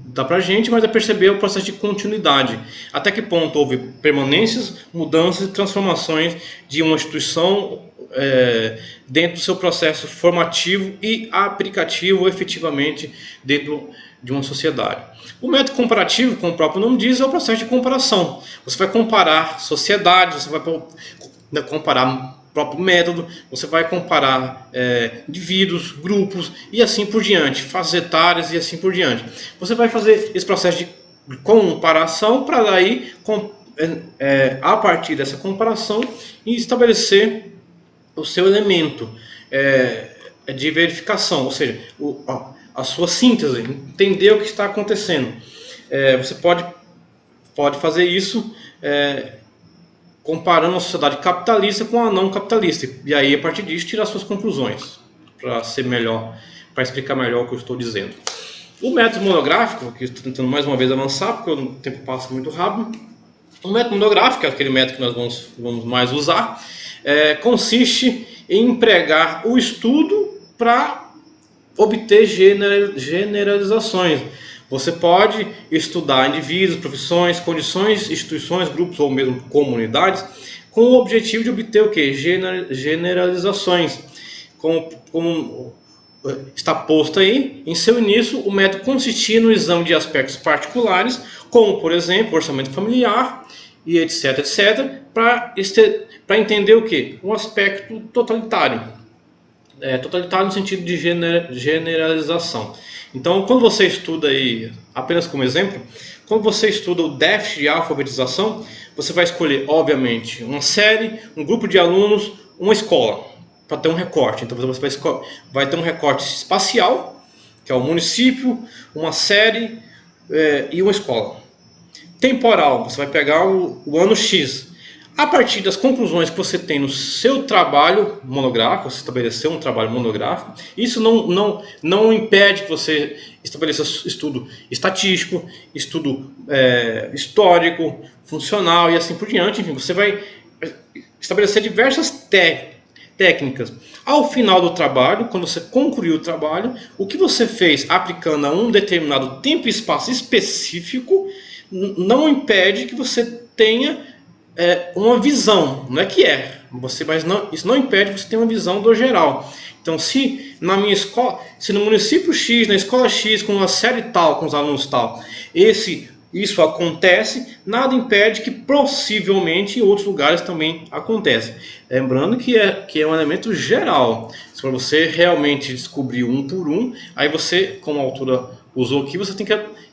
dar para a gente, mas é perceber o processo de continuidade. Até que ponto houve permanências, mudanças e transformações de uma instituição dentro do seu processo formativo e aplicativo efetivamente dentro de uma sociedade. O método comparativo, como o próprio nome diz, é o processo de comparação. Você vai comparar sociedades, você vai comparar o próprio método, você vai comparar indivíduos, grupos e assim por diante, fases etárias e assim por diante. Você vai fazer esse processo de comparação para daí, a partir dessa comparação, estabelecer o seu elemento de verificação, ou seja, a sua síntese, entender o que está acontecendo. Você pode fazer isso comparando a sociedade capitalista com a não capitalista, e aí a partir disso tirar suas conclusões para ser melhor, para explicar melhor o que eu estou dizendo. O método monográfico, que estou tentando mais uma vez avançar, porque o tempo passa muito rápido. O método monográfico, que é aquele método que nós vamos mais usar, consiste em empregar o estudo para obter generalizações. Você pode estudar indivíduos, profissões, condições, instituições, grupos ou mesmo comunidades com o objetivo de obter o quê? Generalizações. Como está posto aí, em seu início, o método consistia no exame de aspectos particulares, como, por exemplo, orçamento familiar e etc, etc, para entender o quê? Um aspecto totalitário. Totalitário no sentido de generalização. Então, quando você estuda aí, apenas como exemplo, quando você estuda o déficit de alfabetização, você vai escolher, obviamente, uma série, um grupo de alunos, uma escola, para ter um recorte. Então, você vai ter um recorte espacial, que é o município, uma série e uma escola. Temporal, você vai pegar o ano X. A partir das conclusões que você tem no seu trabalho monográfico, você estabeleceu um trabalho monográfico, isso não impede que você estabeleça estudo estatístico, estudo histórico, funcional e assim por diante. Enfim, você vai estabelecer diversas técnicas. Ao final do trabalho, quando você concluiu o trabalho, o que você fez aplicando a um determinado tempo e espaço específico não impede que você tenha uma visão, não é que mas isso não impede que você tenha uma visão do geral. Então, se na minha escola, se no município X, na escola X, com uma série tal, com os alunos tal, isso acontece, nada impede que possivelmente em outros lugares também aconteça. Lembrando que é um elemento geral. Se para você realmente descobrir um por um, aí você, como a autora usou aqui, você tem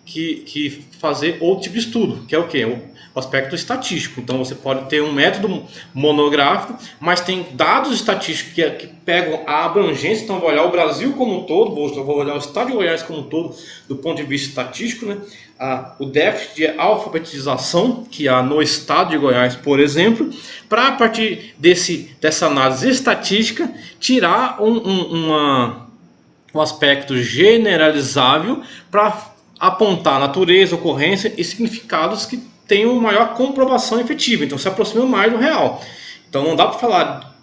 que fazer outro tipo de estudo, que é o quê? O aspecto estatístico. Então você pode ter um método monográfico, mas tem dados estatísticos que pegam a abrangência. Então eu vou olhar o Brasil como um todo, vou olhar o estado de Goiás como um todo, do ponto de vista estatístico, né? O déficit de alfabetização que há no estado de Goiás, por exemplo, para a partir dessa análise estatística tirar um aspecto generalizável para apontar natureza, ocorrência e significados que tenham maior comprovação efetiva. Então se aproxima mais do real. Então não dá para falar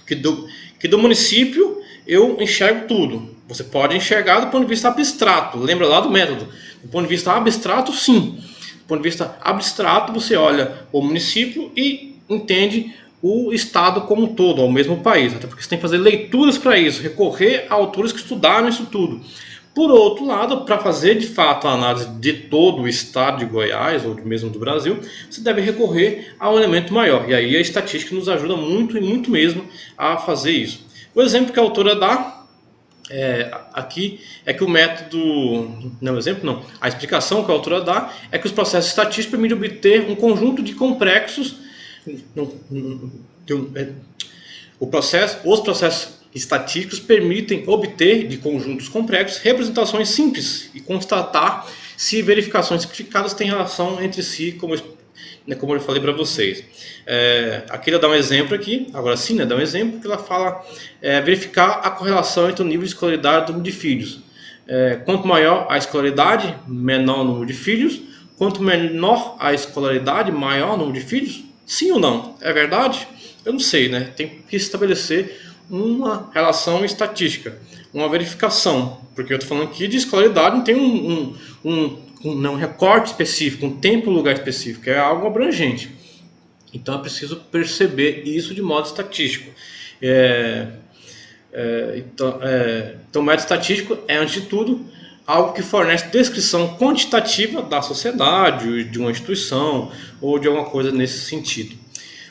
que do município eu enxergo tudo. Você pode enxergar do ponto de vista abstrato. Lembra lá do método? Do ponto de vista abstrato, sim. Do ponto de vista abstrato, você olha o município e entende o estado como um todo, ao mesmo país. Até porque você tem que fazer leituras para isso, recorrer a autores que estudaram isso tudo. Por outro lado, para fazer de fato a análise de todo o estado de Goiás, ou mesmo do Brasil, você deve recorrer a um elemento maior. E aí a estatística nos ajuda muito e muito mesmo a fazer isso. O exemplo que a autora dá aqui é que o método, não, exemplo não, a explicação que a autora dá é que os processos estatísticos permitem obter um conjunto de complexos, os processos estatísticos permitem obter de conjuntos complexos representações simples e constatar se verificações simplificadas têm relação entre si, como eu falei para vocês. Aqui ela dá um exemplo aqui, agora sim, dá um exemplo que ela fala verificar a correlação entre o nível de escolaridade do número de filhos. Quanto maior a escolaridade, menor o número de filhos. Quanto menor a escolaridade, maior o número de filhos. Sim ou não? É verdade? Eu não sei, né? Tem que estabelecer uma relação estatística, uma verificação, porque eu estou falando aqui de escolaridade, não tem um recorte específico, um tempo, lugar específico, é algo abrangente. Então é preciso perceber isso de modo estatístico. Então o método estatístico é, antes de tudo, algo que fornece descrição quantitativa da sociedade, de uma instituição ou de alguma coisa nesse sentido.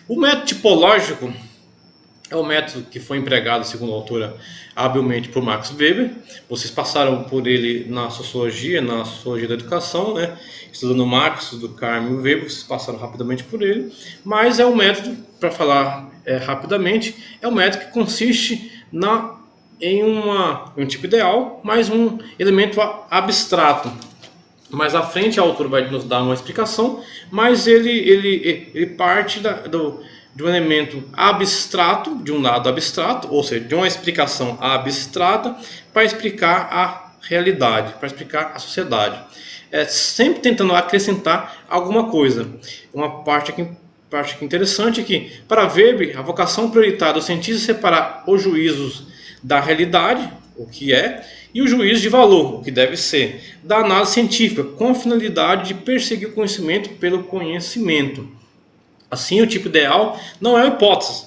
O método tipológico é o método que foi empregado, segundo a autora, habilmente por Max Weber. Vocês passaram por ele na sociologia da educação, né? Estudando Marx, Durkheim e Weber, vocês passaram rapidamente por ele. Mas é um método, para falar rapidamente, é um método que consiste em um tipo ideal, mais um elemento abstrato. Mais à frente a autora vai nos dar uma explicação, mas ele parte de um elemento abstrato, de um lado abstrato, ou seja, de uma explicação abstrata, para explicar realidade, para explicar a sociedade. Sempre tentando acrescentar alguma coisa. Uma parte aqui interessante é que, para Weber, a vocação prioritária do cientista é separar os juízos da realidade, o que é, e o juízo de valor, o que deve ser, da análise científica, com a finalidade de perseguir o conhecimento pelo conhecimento. Assim, o tipo ideal não é uma hipótese,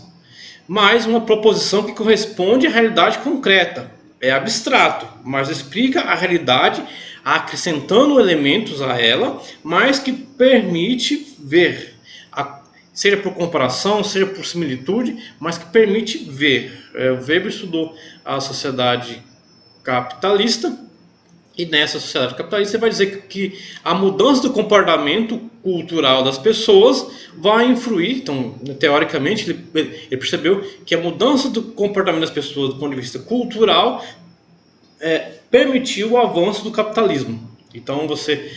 mas uma proposição que corresponde à realidade concreta. É abstrato, mas explica a realidade acrescentando elementos a ela, mas que permite ver, seja por comparação, seja por similitude, mas que permite ver. O Weber estudou a sociedade capitalista, e nessa sociedade capitalista você vai dizer que a mudança do comportamento cultural das pessoas vai influir. Então, teoricamente, ele percebeu que a mudança do comportamento das pessoas do ponto de vista cultural permitiu o avanço do capitalismo. Então você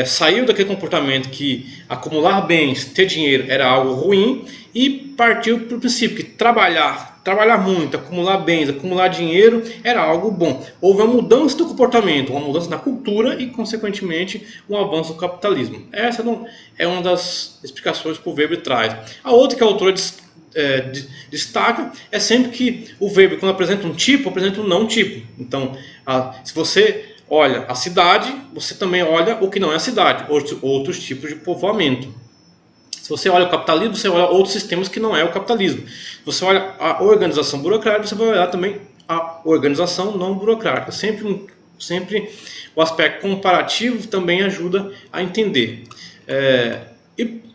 saiu daquele comportamento que acumular bens, ter dinheiro era algo ruim, e partiu para o princípio que trabalhar muito, acumular bens, acumular dinheiro era algo bom. Houve uma mudança do comportamento, uma mudança na cultura e, consequentemente, um avanço do capitalismo. Essa é uma das explicações que o Weber traz. A outra que a autora destaca é sempre que o Weber, quando apresenta um tipo, apresenta um não tipo. Então, se você olha a cidade, você também olha o que não é a cidade, outros tipos de povoamento. Se você olha o capitalismo, você olha outros sistemas que não é o capitalismo. Se você olha a organização burocrática, você vai olhar também a organização não burocrática. Sempre o aspecto comparativo também ajuda a entender.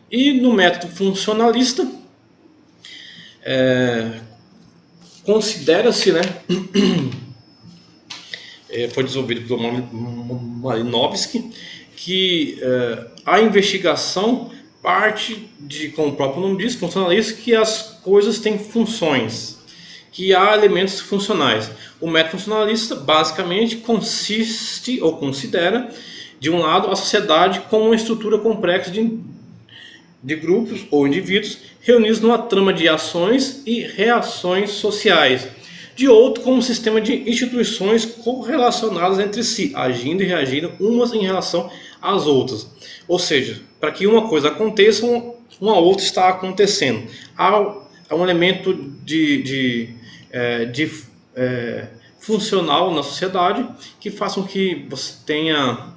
E no método funcionalista, considera-se, né, foi desenvolvido pelo Malinowski, que a investigação parte de, como o próprio nome diz, funcionalista, que as coisas têm funções, que há elementos funcionais. O método funcionalista basicamente consiste ou considera, de um lado, a sociedade como uma estrutura complexa de grupos ou indivíduos reunidos numa trama de ações e reações sociais. De outro, como um sistema de instituições correlacionadas entre si, agindo e reagindo umas em relação às outras. Ou seja, para que uma coisa aconteça, uma outra está acontecendo. Há um elemento de funcional na sociedade que faça com que você tenha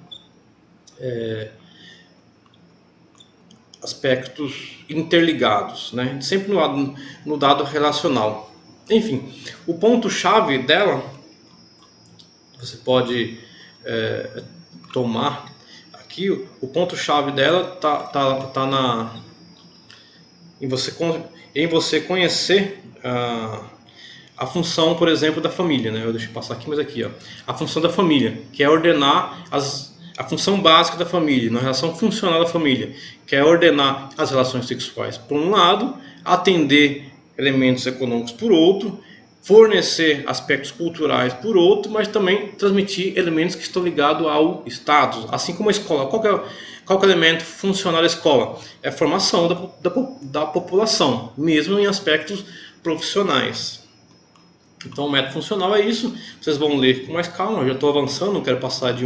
aspectos interligados, né? Sempre no dado relacional. Enfim, o ponto-chave dela, você pode tomar aqui, o ponto-chave dela tá em você conhecer a função, por exemplo, da família, né? Deixa eu passar aqui, mas aqui, ó, a função da família, que é ordenar a função básica da família, na relação funcional da família, que é ordenar as relações sexuais por um lado, atender elementos econômicos por outro, fornecer aspectos culturais por outro, mas também transmitir elementos que estão ligados ao status, assim como a escola. Qual que é o elemento funcional da escola? É a formação da população, mesmo em aspectos profissionais. Então o método funcional é isso, vocês vão ler com mais calma, eu já estou avançando, não quero passar de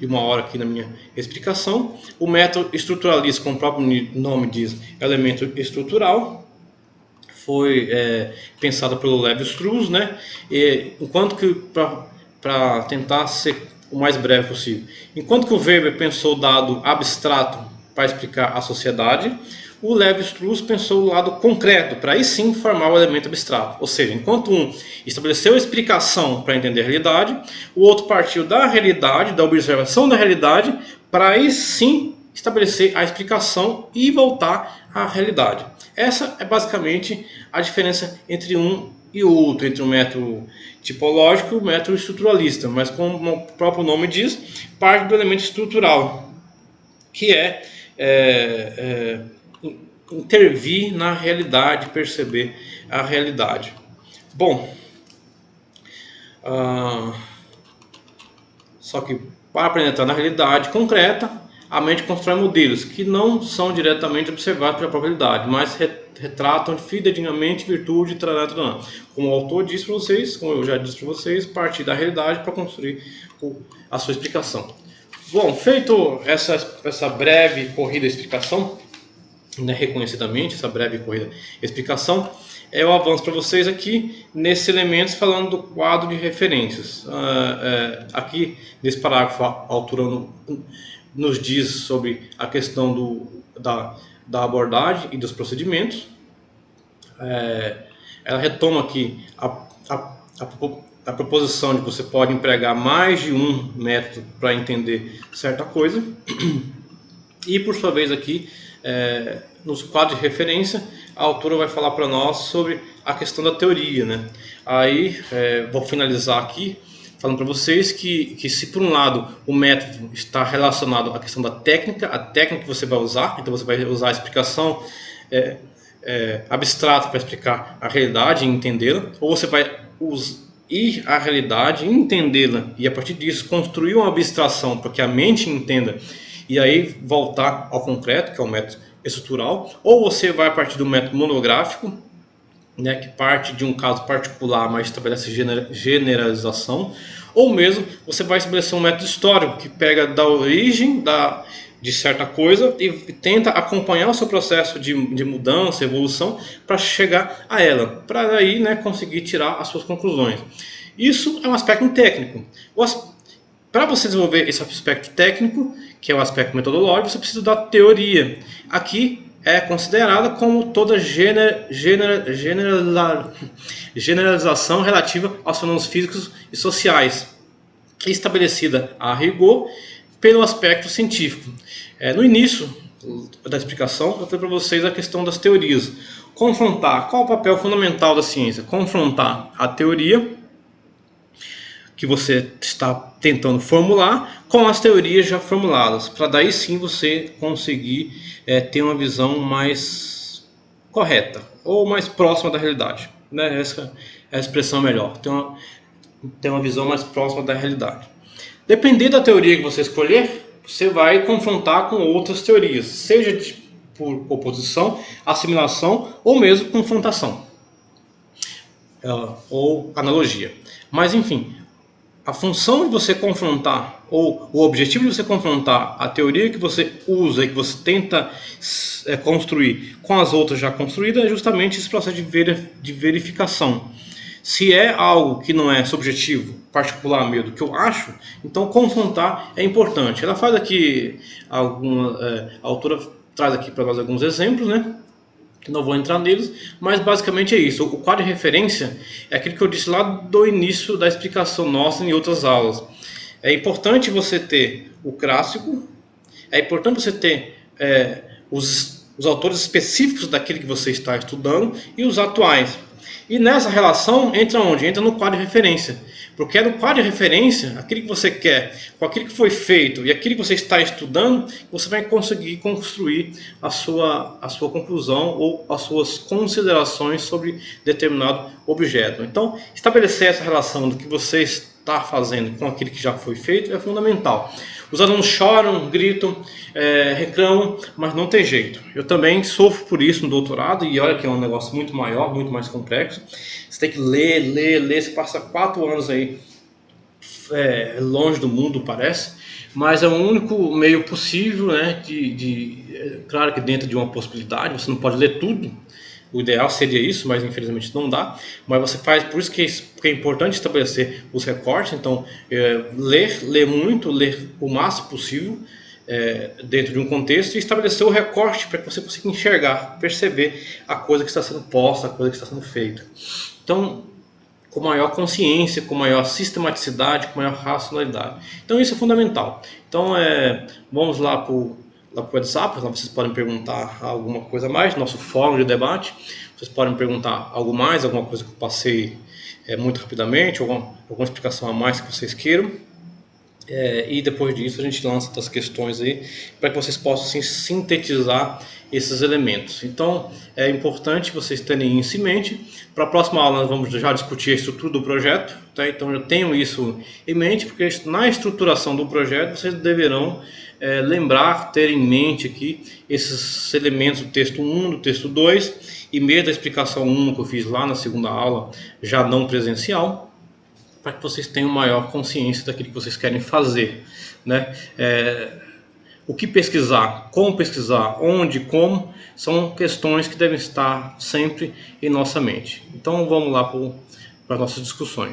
uma hora aqui na minha explicação. O método estruturalista, como o próprio nome diz, é elemento estrutural, foi pensado pelo Lévi-Strauss, né? Enquanto que, para tentar ser o mais breve possível, enquanto que o Weber pensou o dado abstrato para explicar a sociedade, o Lévi-Strauss pensou o lado concreto, para aí sim formar o elemento abstrato. Ou seja, enquanto um estabeleceu a explicação para entender a realidade, o outro partiu da realidade, da observação da realidade, para aí sim estabelecer a explicação e voltar à realidade. Essa é basicamente a diferença entre um e outro, entre o método tipológico e o método estruturalista, mas como o próprio nome diz, parte do elemento estrutural, que intervir na realidade, perceber a realidade. Bom, só que para penetrar na realidade concreta, a mente constrói modelos que não são diretamente observados pela probabilidade, mas retratam fidedignamente virtude, trará, trará. Como o autor disse para vocês, como eu já disse para vocês, partir da realidade para construir a sua explicação. Bom, feito essa breve corrida explicação, né, reconhecidamente, essa breve corrida explicação, eu avanço para vocês aqui nesses elementos falando do quadro de referências. Aqui nesse parágrafo a autora nos diz sobre a questão da abordagem e dos procedimentos. Ela retoma aqui a proposição de que você pode empregar mais de um método para entender certa coisa. E por sua vez aqui, nos quadros de referência, a autora vai falar para nós sobre a questão da teoria, né? Aí vou finalizar aqui falando para vocês que se por um lado o método está relacionado à questão da técnica, a técnica que você vai usar, então você vai usar a explicação abstrata para explicar a realidade e entendê-la, ou você vai ir à realidade, entendê-la e a partir disso construir uma abstração para que a mente entenda e aí voltar ao concreto, que é o método estrutural, ou você vai a partir do método monográfico, né, que parte de um caso particular, mas estabelece generalização, ou mesmo você vai estabelecer um método histórico que pega da origem de certa coisa e tenta acompanhar o seu processo de mudança, evolução, para chegar a ela, para aí, né, conseguir tirar as suas conclusões. Isso é um aspecto técnico. Para você desenvolver esse aspecto técnico, que é o aspecto metodológico, você precisa da teoria. Aqui é considerada como toda generalização relativa aos fenômenos físicos e sociais, estabelecida a rigor pelo aspecto científico. No início da explicação, eu falei para vocês a questão das teorias. Confrontar, qual o papel fundamental da ciência? Confrontar a teoria que você está tentando formular com as teorias já formuladas, para daí sim você conseguir ter uma visão mais correta ou mais próxima da realidade, né? Essa é a expressão melhor, ter uma visão mais próxima da realidade. Dependendo da teoria que você escolher, você vai confrontar com outras teorias, seja por oposição, assimilação ou mesmo confrontação ou analogia. Mas enfim, a função de você confrontar, ou o objetivo de você confrontar a teoria que você usa e que você tenta construir com as outras já construídas, é justamente esse processo de verificação. Se é algo que não é subjetivo, particular mesmo, que eu acho, então confrontar é importante. Ela faz aqui a autora traz aqui para nós alguns exemplos, né? Não vou entrar neles, mas basicamente é isso. O quadro de referência é aquilo que eu disse lá do início da explicação nossa em outras aulas. É importante você ter o clássico, é importante você ter os autores específicos daquele que você está estudando e os atuais. E nessa relação entra onde? Entra no quadro de referência. Porque é no quadro de referência, aquilo que você quer, com aquilo que foi feito e aquilo que você está estudando, você vai conseguir construir a sua conclusão ou as suas considerações sobre determinado objeto. Então, estabelecer essa relação do que você está fazendo com aquilo que já foi feito é fundamental. Os alunos choram, gritam, reclamam, mas não tem jeito. Eu também sofro por isso no doutorado, e olha que é um negócio muito maior, muito mais complexo. Você tem que ler, você passa 4 anos aí longe do mundo, parece, mas é o único meio possível, né, claro que dentro de uma possibilidade, você não pode ler tudo. O ideal seria isso, mas infelizmente não dá. Mas você faz, por isso que é importante estabelecer os recortes. Então, ler muito, ler o máximo possível dentro de um contexto e estabelecer o recorte para que você consiga enxergar, perceber a coisa que está sendo posta, a coisa que está sendo feita. Então, com maior consciência, com maior sistematicidade, com maior racionalidade. Então, isso é fundamental. Então, vamos lá para o WhatsApp, lá vocês podem perguntar alguma coisa a mais, nosso fórum de debate, vocês podem perguntar algo mais, alguma coisa que eu passei muito rapidamente, alguma explicação a mais que vocês queiram. E depois disso a gente lança outras questões aí para que vocês possam assim, sintetizar esses elementos. Então é importante vocês terem isso em mente. Para a próxima aula nós vamos já discutir a estrutura do projeto, tá? Então eu tenho isso em mente, porque na estruturação do projeto vocês deverão lembrar, ter em mente aqui esses elementos do texto 1, do texto 2 e mesmo da explicação 1 que eu fiz lá na segunda aula, já não presencial, para que vocês tenham maior consciência daquilo que vocês querem fazer, né? O que pesquisar, como pesquisar, onde, como, são questões que devem estar sempre em nossa mente. Então vamos lá para as nossas discussões.